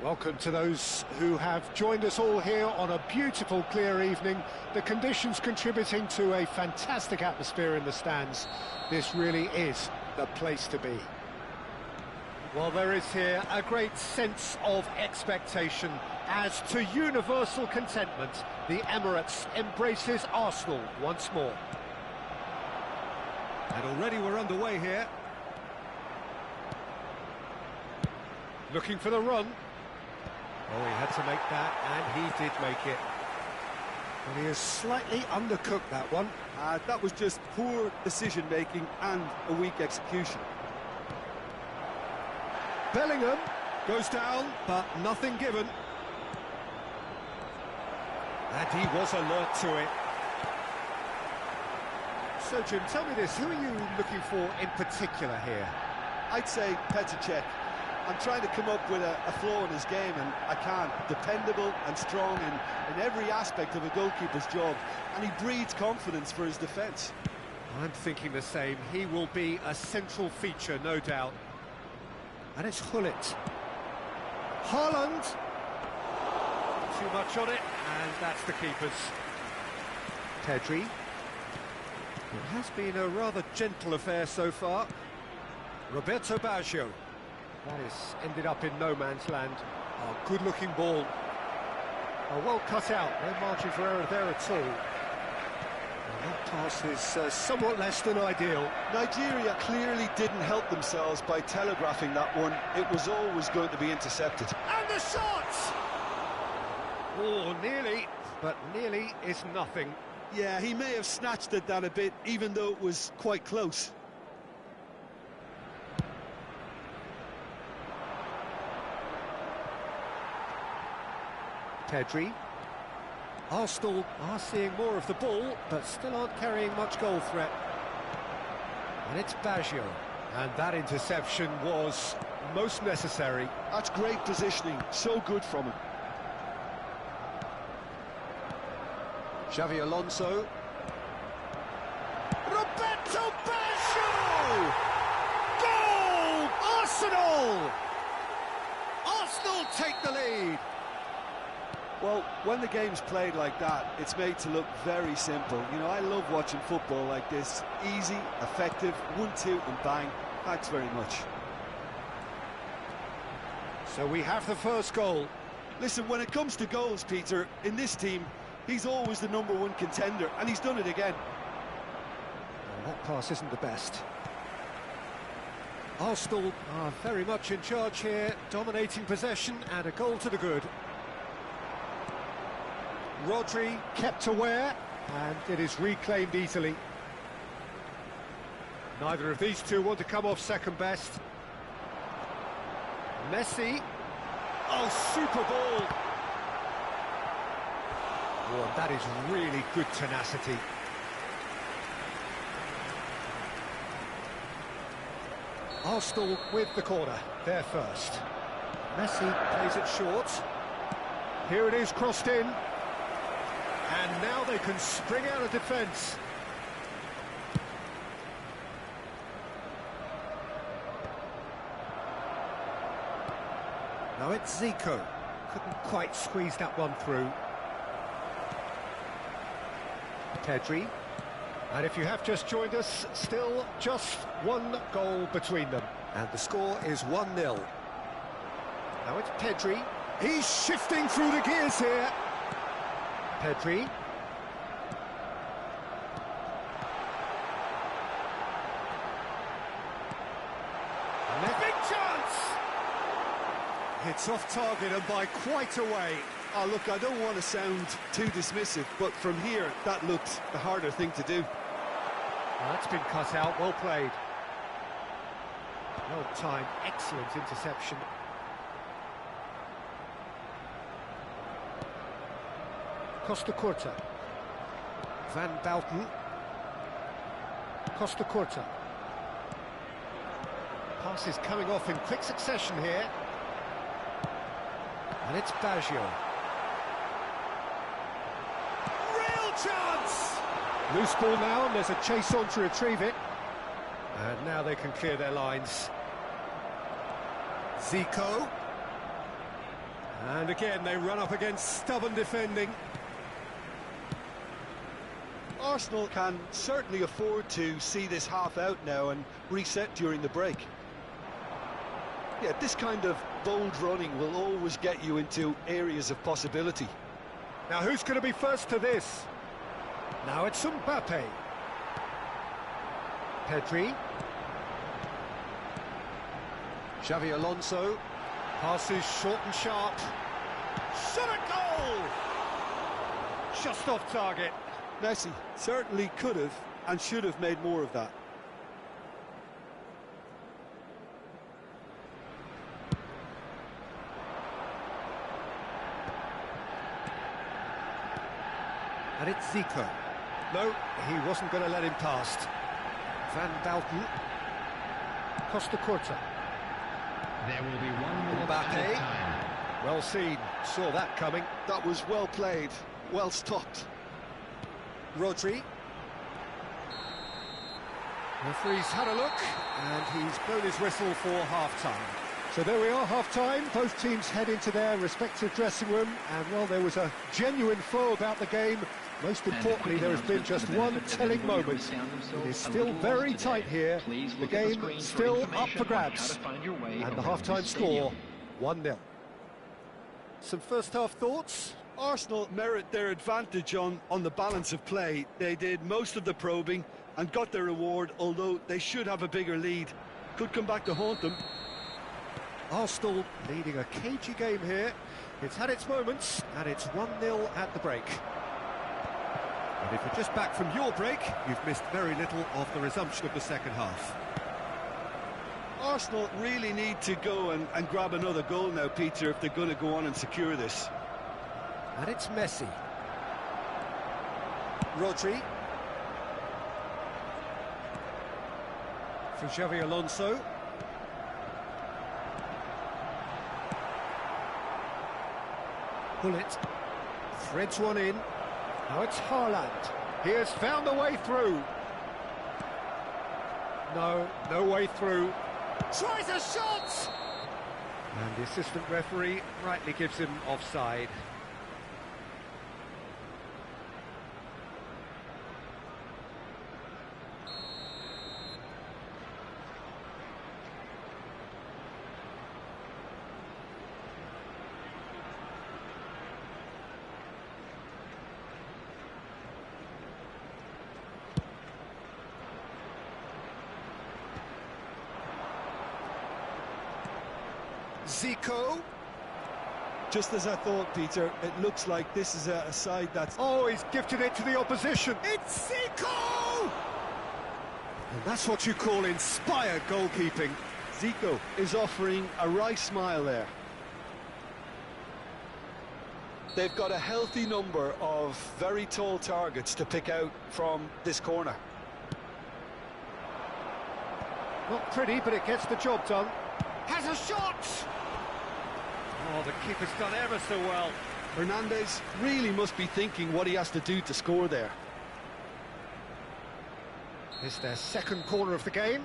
Welcome to those who have joined us all here on a beautiful, clear evening. The conditions contributing to a fantastic atmosphere in the stands. This really is the place to be. Well, there is here a great sense of expectation as to universal contentment. The Emirates embraces Arsenal once more. And already we're underway here. Looking for the run. Oh, he had to make that, and he did make it. And he has slightly undercooked that one. That was just poor decision-making and a weak execution. Bellingham goes down, but nothing given. And he was alert to it. So, Jim, tell me this, who are you looking for in particular here? I'd say Petr Cech. I'm trying to come up with a flaw in his game, and I can't. Dependable and strong in every aspect of a goalkeeper's job, and he breeds confidence for his defence. I'm thinking the same. He will be a central feature, no doubt. And it's Gullit. Haaland. Too much on it, and that's the keeper's. Pedri. It has been a rather gentle affair so far. Roberto Baggio. That has ended up in no man's land. Oh, good-looking ball. Oh, well cut out. No margin for error there at all. Well, that pass is somewhat less than ideal. Nigeria clearly didn't help themselves by telegraphing that one. It was always going to be intercepted. And the shot! Oh, nearly, but nearly is nothing. Yeah, he may have snatched at that a bit, even though it was quite close. Pedri. Arsenal are seeing more of the ball, but still aren't carrying much goal threat. And it's Baggio. And that interception was most necessary. That's great positioning, so good from him. Xavi Alonso. Roberto Baggio! Goal! Arsenal! Arsenal take the lead. Well, when the game's played like that, it's made to look very simple. You know, I love watching football like this. Easy, effective, 1-2 and bang. Thanks very much. So we have the first goal. Listen, when it comes to goals, Peter, in this team, he's always the #1 contender, and he's done it again. Well, that pass isn't the best. Arsenal are very much in charge here, dominating possession, and a goal to the good. Rodri kept aware, and it is reclaimed easily. Neither of these two want to come off second best. Messi. Oh, super ball. Oh, that is really good tenacity. Arsenal with the corner, they're first. Messi plays it short. Here it is, crossed in. And now they can spring out of defence. Now it's Zico. Couldn't quite squeeze that one through. Pedri. And if you have just joined us, still just one goal between them. And the score is 1-0. Now it's Pedri. He's shifting through the gears here. Pedri. Big chance! It's off target and by quite a way. Oh, look, I don't want to sound too dismissive, but from here, that looked the harder thing to do. Well, that's been cut out, well played. Well timed, excellent interception. Costa Curta. Van Bouten. Costa Curta. Pass is coming off in quick succession here. And it's Baggio. Real chance! Loose ball now, and there's a chase on to retrieve it. And now they can clear their lines. Zico. And again, they run up against stubborn defending. Arsenal can certainly afford to see this half out now and reset during the break. Yeah, this kind of bold running will always get you into areas of possibility. Now who's going to be first to this? Now it's Mbappe. Pedri. Xavi Alonso. Passes short and sharp. Shot at goal! Just off target. Messi certainly could have and should have made more of that. And it's Zico. No, he wasn't going to let him past. Van Dalten. Costa Curta. There will be 1 minute Mbappe. of time. Well seen, saw that coming. That was well played, well stopped. Rodri. Referee's had a look, and he's blown his whistle for half-time. So there we are, half-time. Both teams head into their respective dressing room, and well, there was a genuine flow about the game. Most importantly, there has been just one telling moment. It is still very tight here. The game still up for grabs. And the half-time score, 1-0. Some first-half thoughts? Arsenal merit their advantage on the balance of play. They did most of the probing and got their reward, although they should have a bigger lead. Could come back to haunt them. Arsenal leading a cagey game here. It's had its moments, and it's 1-0 at the break. And if you're just back from your break, you've missed very little of the resumption of the second half. Arsenal really need to go and grab another goal now, Peter, if they're going to go on and secure this. And it's Messi. Rodri. For Xavi Alonso. Bullet. Threads one in. Now it's Haaland. He has found a way through. No way through. Tries a shot! And the assistant referee rightly gives him offside. Zico. Just as I thought, Peter, it looks like this is a side that's... Oh, he's gifted it to the opposition. It's Zico! And that's what you call inspired goalkeeping. Zico is offering a wry smile there. They've got a healthy number of very tall targets to pick out from this corner. Not pretty, but it gets the job done. Has a shot! Oh, the keeper's done ever so well. Hernandez really must be thinking what he has to do to score there. It's their second corner of the game.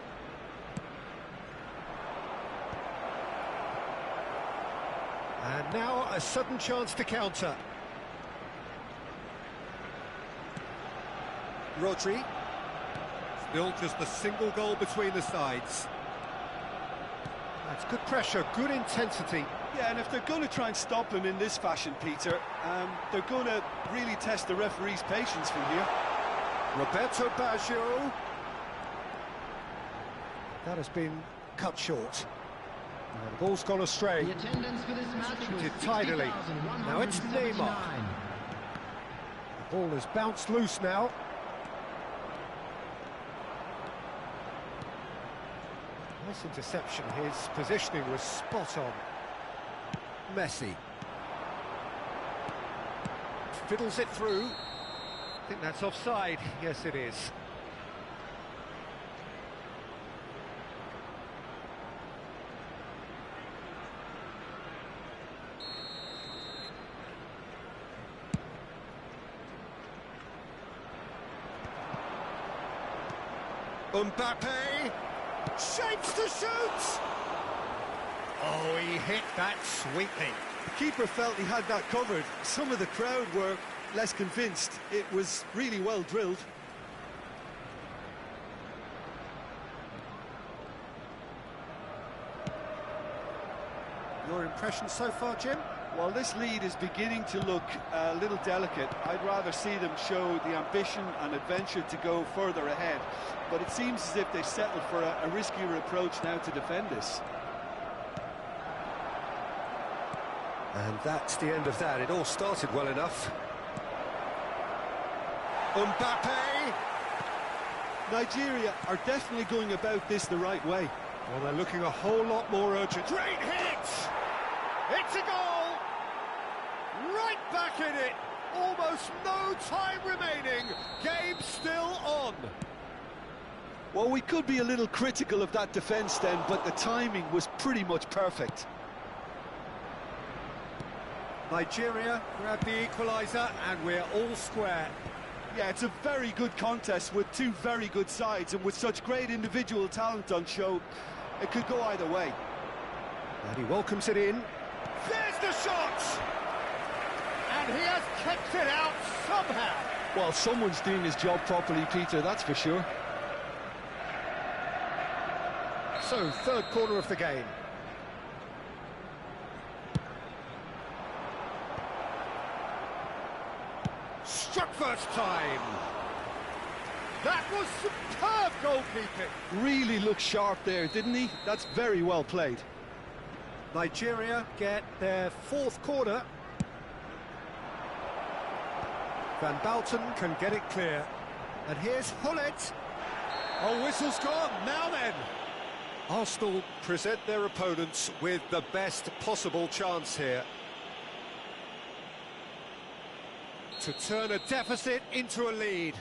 And now a sudden chance to counter. Rodri. Still just a single goal between the sides. That's good pressure, good intensity. Yeah, and if they're going to try and stop him in this fashion, Peter, they're going to really test the referee's patience from here. Roberto Baggio. That has been cut short. And the ball's gone astray. The attendance for this match was Did tidily. Now it's Neymar. The ball has bounced loose now. Nice interception. His positioning was spot on. Messi. Fiddles it through. I think that's offside. Yes, it is. Mbappe shapes to shoot. Oh, he hit that sweetly. The keeper felt he had that covered. Some of the crowd were less convinced. It was really well drilled. Your impression so far, Jim? Well, this lead is beginning to look a little delicate. I'd rather see them show the ambition and adventure to go further ahead. But it seems as if they settled for a riskier approach now to defend this. And that's the end of that. It all started well enough. Mbappe! Nigeria are definitely going about this the right way. Well, they're looking a whole lot more urgent. Great hit! It's a goal! Right back in it! Almost no time remaining. Game still on. Well, we could be a little critical of that defence then, but the timing was pretty much perfect. Nigeria grab the equaliser, and we're all square. Yeah, it's a very good contest with two very good sides, and with such great individual talent on show, it could go either way. And he welcomes it in. There's the shot! And he has kept it out somehow. Well, someone's doing his job properly, Peter, that's for sure. So, third corner of the game. Struck first time. That was superb goalkeeping. Really looked sharp there, didn't he? That's very well played. Nigeria get their fourth corner. Van Balten can get it clear. And here's Hullet. Oh, whistle's gone. Now then. Arsenal present their opponents with the best possible chance here to turn a deficit into a lead.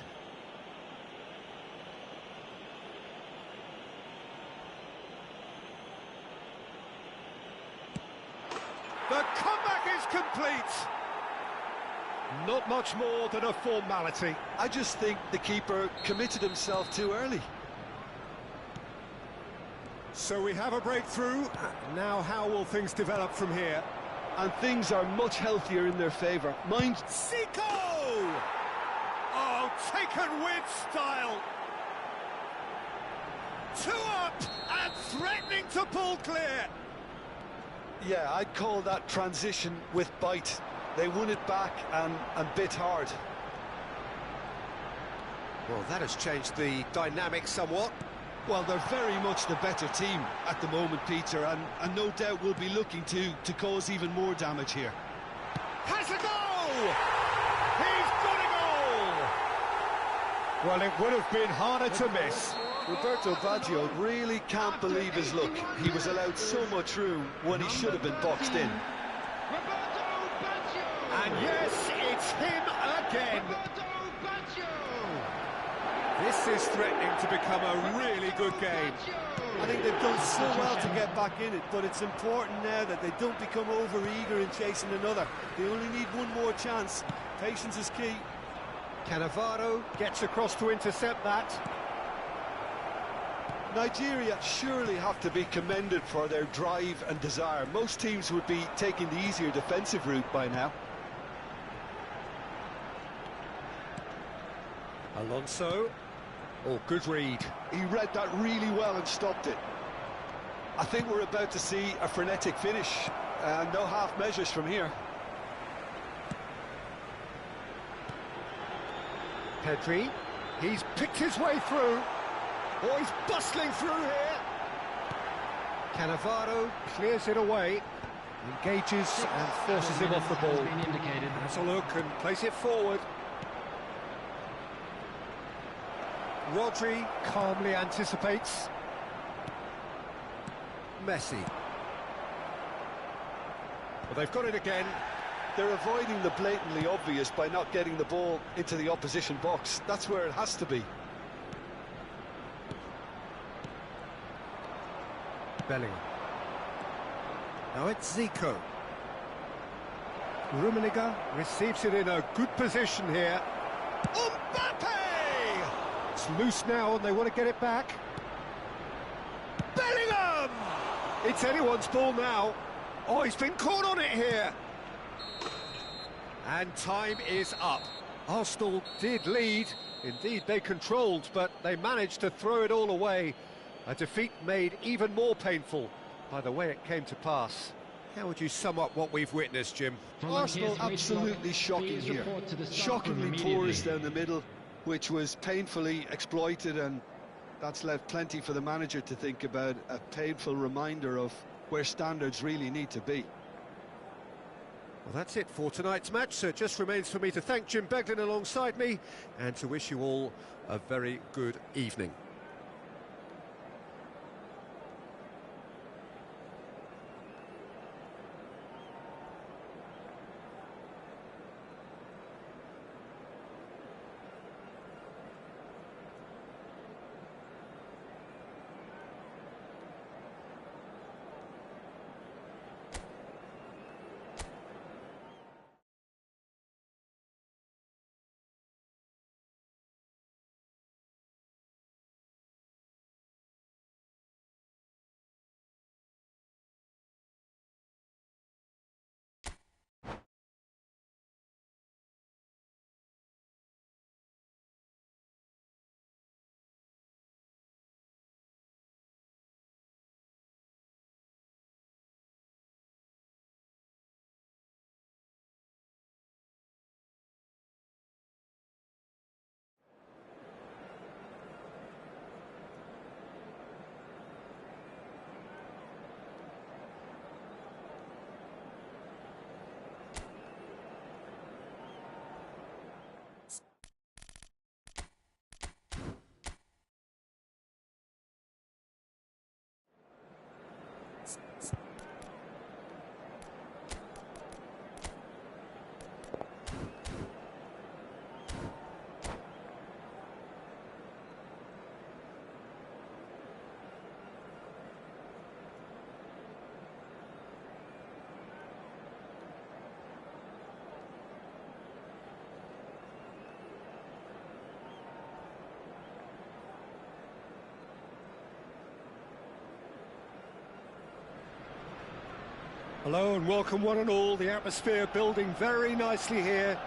The comeback is complete. Not much more than a formality. I just think the keeper committed himself too early. So we have a breakthrough. Now how will things develop from here? And things are much healthier in their favour. Mind... Zico! Oh, taken with style. 2 up and threatening to pull clear. Yeah, I'd call that transition with bite. They won it back and bit hard. Well, that has changed the dynamic somewhat. Well, they're very much the better team at the moment, Peter, and no doubt will be looking to cause even more damage here. Has a goal! He's got a goal! Well, it would have been harder to miss. Roberto Baggio really can't believe his luck. He was allowed so much room when he should have been boxed in. And yes, it's him again. This is threatening to become a really good game. I think they've done so well to get back in it, but it's important now that they don't become over-eager in chasing another. They only need one more chance. Patience is key. Cannavaro gets across to intercept that. Nigeria surely have to be commended for their drive and desire. Most teams would be taking the easier defensive route by now. Alonso. Oh, good read. He read that really well and stopped it. I think we're about to see a frenetic finish. No half measures from here. Pedri. He's picked his way through. Oh, he's bustling through here. Cannavaro clears it away. Engages and forces him off the ball. Has a look and plays it forward. Rodri calmly anticipates. Messi. Well, they've got it again. They're avoiding the blatantly obvious by not getting the ball into the opposition box. That's where it has to be. Bellingham. Now it's Zico. Rummenigge receives it in a good position here. Mbappe! It's loose now and they want to get it back. Bellingham! It's anyone's ball now. Oh, he's been caught on it here. And time is up. Arsenal did lead. Indeed, they controlled, but they managed to throw it all away. A defeat made even more painful by the way it came to pass. How would you sum up what we've witnessed, Jim? Arsenal absolutely shocking here. Shockingly porous down the middle, which was painfully exploited, and that's left plenty for the manager to think about. A painful reminder of where standards really need to be. Well, that's it for tonight's match, so it just remains for me to thank Jim Beglin alongside me and to wish you all a very good evening. Hello and welcome one and all. The atmosphere building very nicely here.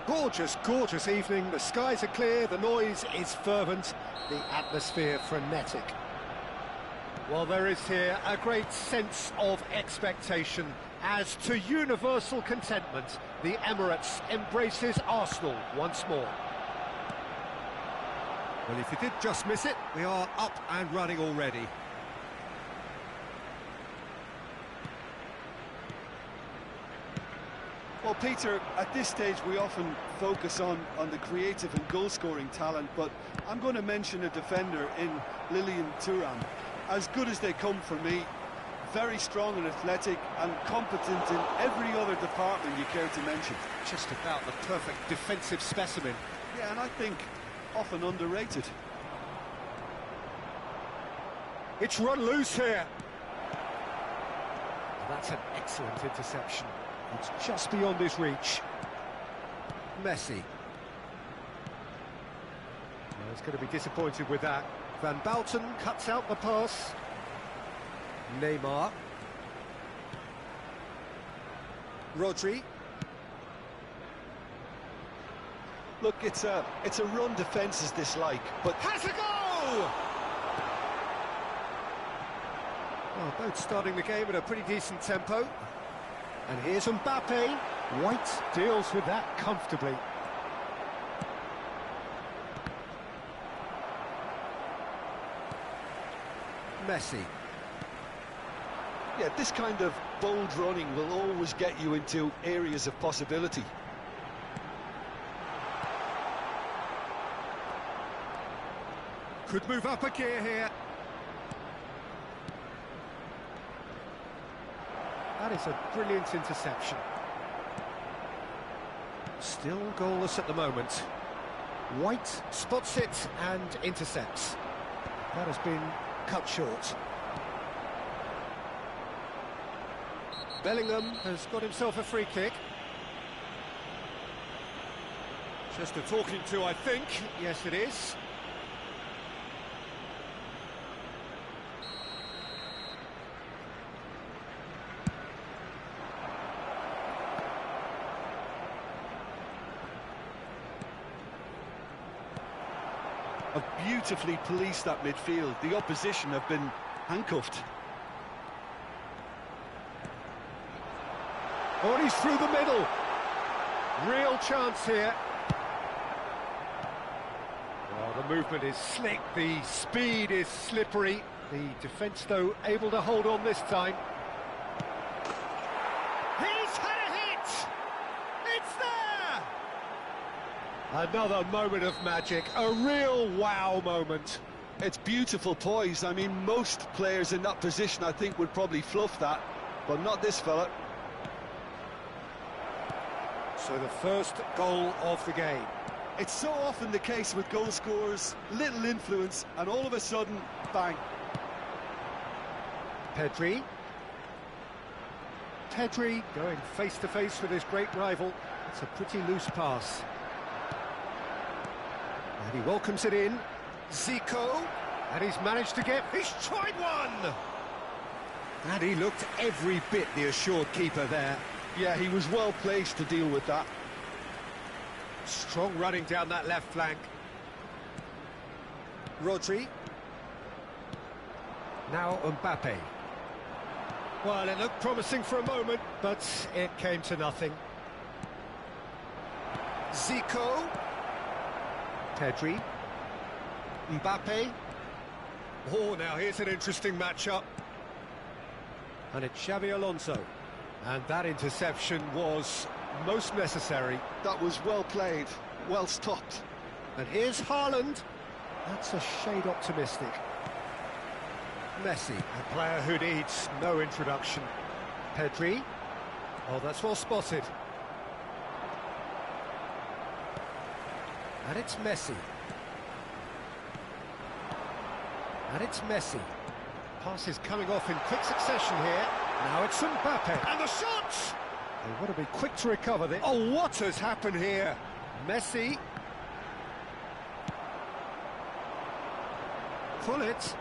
Gorgeous, gorgeous evening. The skies are clear, the noise is fervent, the atmosphere frenetic. Well, there is here a great sense of expectation as to universal contentment. The Emirates embraces Arsenal once more. Well, if you did just miss it, we are up and running already. Well, Peter, at this stage we often focus on the creative and goal-scoring talent, but I'm going to mention a defender in Lilian Thuram. As good as they come for me, very strong and athletic and competent in every other department you care to mention. Just about the perfect defensive specimen. Yeah, and I think often underrated. It's run loose here. That's an excellent interception. It's just beyond his reach. Messi. Well, he's going to be disappointed with that. Van Basten cuts out the pass. Neymar. Rodri. Look, it's a run defence is dislike, but Has a goal! Well, both starting the game at a pretty decent tempo. And here's Mbappe. White deals with that comfortably. Messi. yeah, this kind of bold running will always get you into areas of possibility. Could move up a gear here. That is a brilliant interception. Still goalless at the moment. White spots it and intercepts. That has been cut short. Bellingham has got himself a free kick. Just a talking to, I think. Yes, it is. have beautifully policed that midfield. The opposition have been handcuffed. Oh, and he's through the middle. Real chance here. Well, the movement is slick, the speed is slippery. The defence, though, able to hold on this time. He's had a hit! It's there! Another moment of magic, a real wow moment. It's beautiful poise. I mean, most players in that position, I think, would probably fluff that, but not this fella. So the first goal of the game. It's so often the case with goal scorers, little influence, and all of a sudden, bang. Pedri. Pedri going face-to-face with his great rival. It's a pretty loose pass. And he welcomes it in. Zico. And he's managed to get... He's tried one! And he looked every bit the assured keeper there. Yeah, he was well placed to deal with that. Strong running down that left flank. Rodri. Now Mbappe. Well, it looked promising for a moment, but it came to nothing. Zico. Pedri. Mbappe. Oh, now here's an interesting matchup. And it's Xabi Alonso. And that interception was most necessary. That was well played, well stopped. And here's Haaland. That's a shade optimistic. Messi, a player who needs no introduction. Pedri. Oh, that's well spotted. And it's Messi. And it's Messi. Pass is coming off in quick succession here. Now it's Mbappe. And the shot! They want to be quick to recover this. Oh, what has happened here? Messi. Gullit.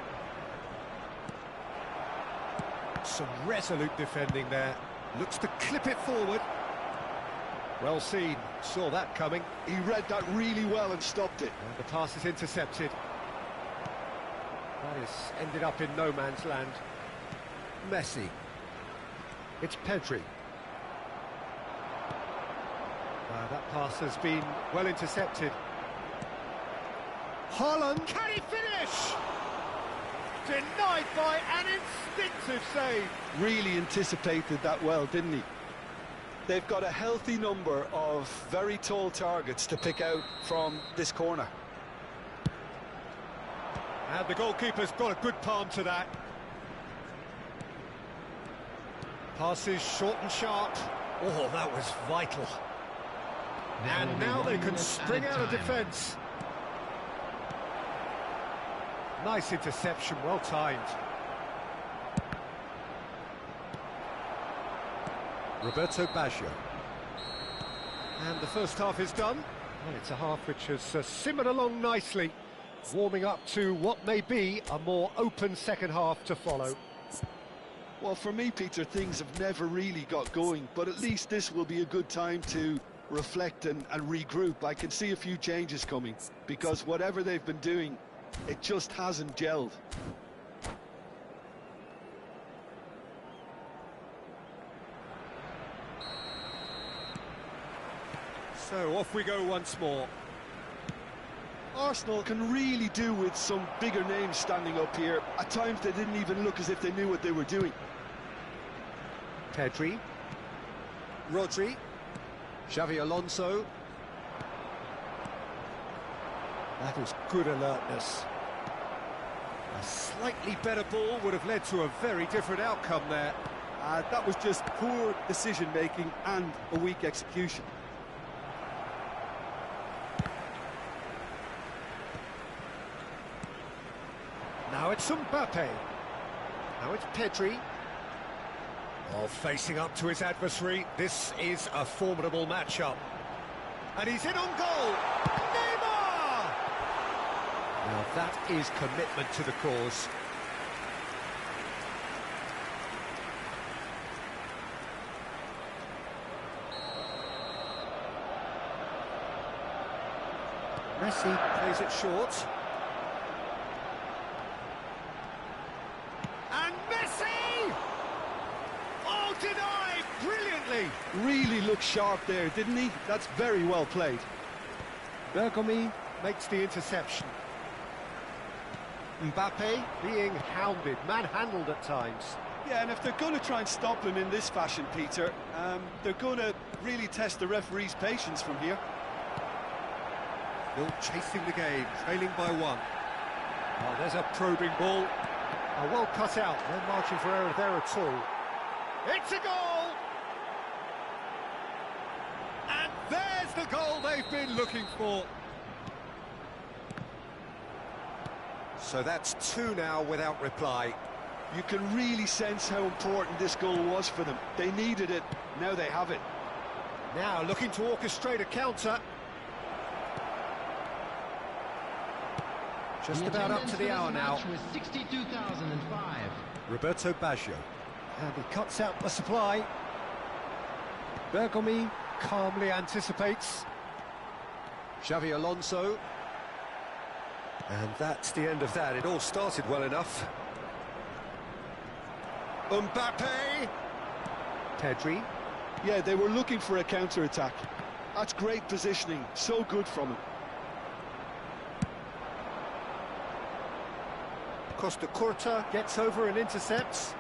Some resolute defending there. Looks to clip it forward. Well seen. Saw that coming. He read that really well and stopped it. And the pass is intercepted. That is ended up in no man's land. Messi. It's Pedri. That pass has been well intercepted. Haaland, can he finish? Denied by an instinctive save. Really anticipated that well, didn't he? They've got a healthy number of very tall targets to pick out from this corner. And the goalkeeper's got a good palm to that. Passes short and sharp. Oh, that was vital. And now they can spring out of defence. Nice interception, well timed. Roberto Baggio. And the first half is done. Well, it's a half which has simmered along nicely, warming up to what may be a more open second half to follow. Well, for me, Peter, things have never really got going, but at least this will be a good time to reflect and regroup. I can see a few changes coming, because whatever they've been doing, it just hasn't gelled. So off we go once more. Arsenal can really do with some bigger names standing up here. At times they didn't even look as if they knew what they were doing. Pedri. Rodri. Xabi Alonso. That was good alertness. A slightly better ball would have led to a very different outcome there. That was just poor decision-making and a weak execution. Now it's Mbappe. Now it's Pedri. Oh, facing up to his adversary. This is a formidable matchup. And he's in on goal. Neymar! Now that is commitment to the cause. Messi plays it short. brilliantly. Really looked sharp there, didn't he? That's very well played. Bergomi makes the interception. Mbappe being hounded, manhandled at times. Yeah, and if they're going to try and stop him in this fashion, Peter, they're going to really test the referee's patience from here. Still chasing the game, trailing by 1. Oh, there's a probing ball. Oh, well cut out, no margin for error there at all. It's a goal! And there's the goal they've been looking for. So that's 2 now without reply. You can really sense how important this goal was for them. They needed it, now they have it. Now looking to orchestrate a counter. Just about up to the hour now. Was 62,005. Roberto Baggio. And he cuts out the supply. Bergomi calmly anticipates. Xavi Alonso. And that's the end of that. It all started well enough. Mbappe. Pedri. Yeah, they were looking for a counter-attack. That's great positioning, so good from him. Costa Curta gets over and intercepts.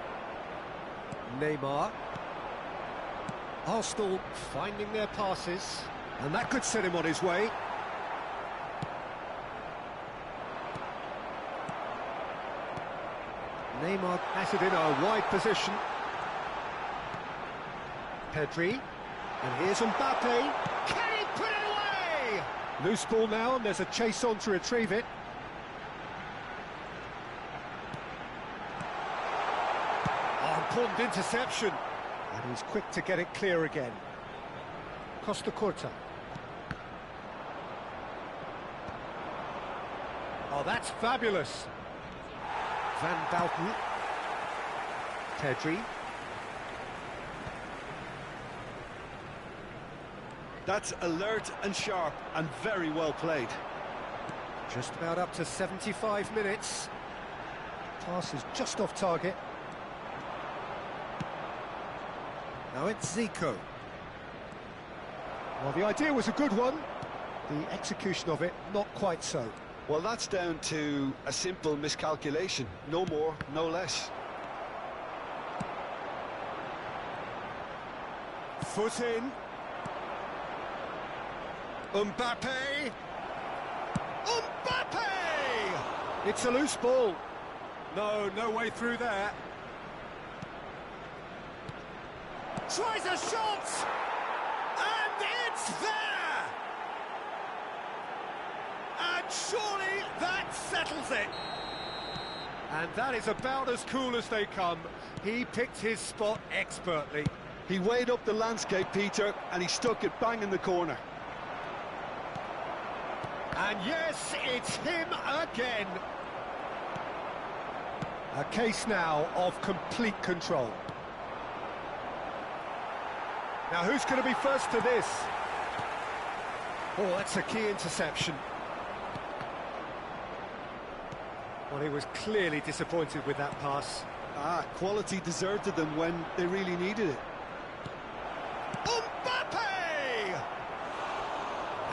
Neymar. Arsenal finding their passes, and that could set him on his way. Neymar has it in a wide position. Pedri, and here's Mbappe. Can he put it away? Loose ball now, and there's a chase on to retrieve it. Important interception, and he's quick to get it clear again. Costa Curta. Oh, that's fabulous. Van Bouten. Pedri. That's alert and sharp and very well played. Just about up to 75 minutes. Pass is just off target. Now it's Zico. Well, the idea was a good one. The execution of it, not quite so. Well, that's down to a simple miscalculation. No more, no less. Foot in. Mbappe. Mbappe! It's a loose ball. No way through there. Tries a shot! And it's there! And surely that settles it. And that is about as cool as they come. He picked his spot expertly. He weighed up the landscape, Peter, and he stuck it bang in the corner. And yes, it's him again. A case now of complete control. Now, who's going to be first to this? Oh, that's a key interception. Well, he was clearly disappointed with that pass. Quality deserted them when they really needed it. Mbappe!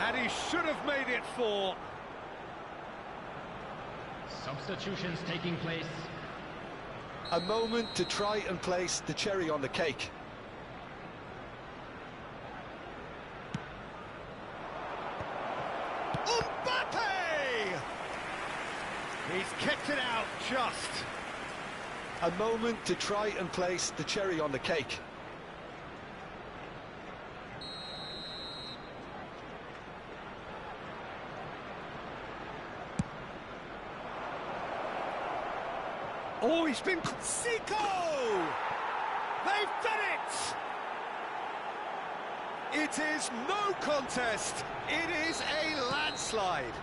And he should have made it 4. Substitutions taking place. A moment to try and place the cherry on the cake. Mbappe! He's kept it out just. A moment to try and place the cherry on the cake. Oh, he's been... Zico! They've done it! It is no contest. It is a landslide.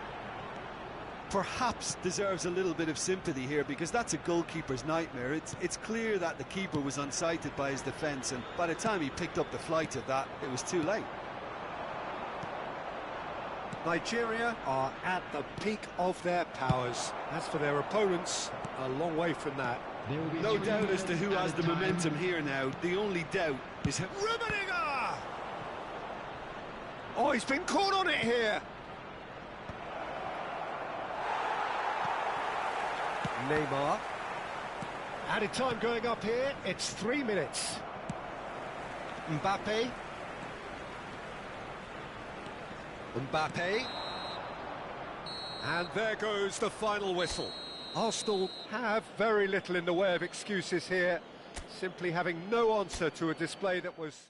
Perhaps deserves a little bit of sympathy here, because that's a goalkeeper's nightmare. It's clear that the keeper was unsighted by his defence, and by the time he picked up the flight of that, it was too late. Nigeria are at the peak of their powers. As for their opponents, a long way from that. There will be No 3 doubt as to who minutes has the added time. momentum here now. The only doubt is how... Rummenigge! Oh, he's been caught on it here. Neymar. Added time going up here, it's 3 minutes. Mbappe. Mbappe. And there goes the final whistle. Arsenal have very little in the way of excuses here, simply having no answer to a display that was...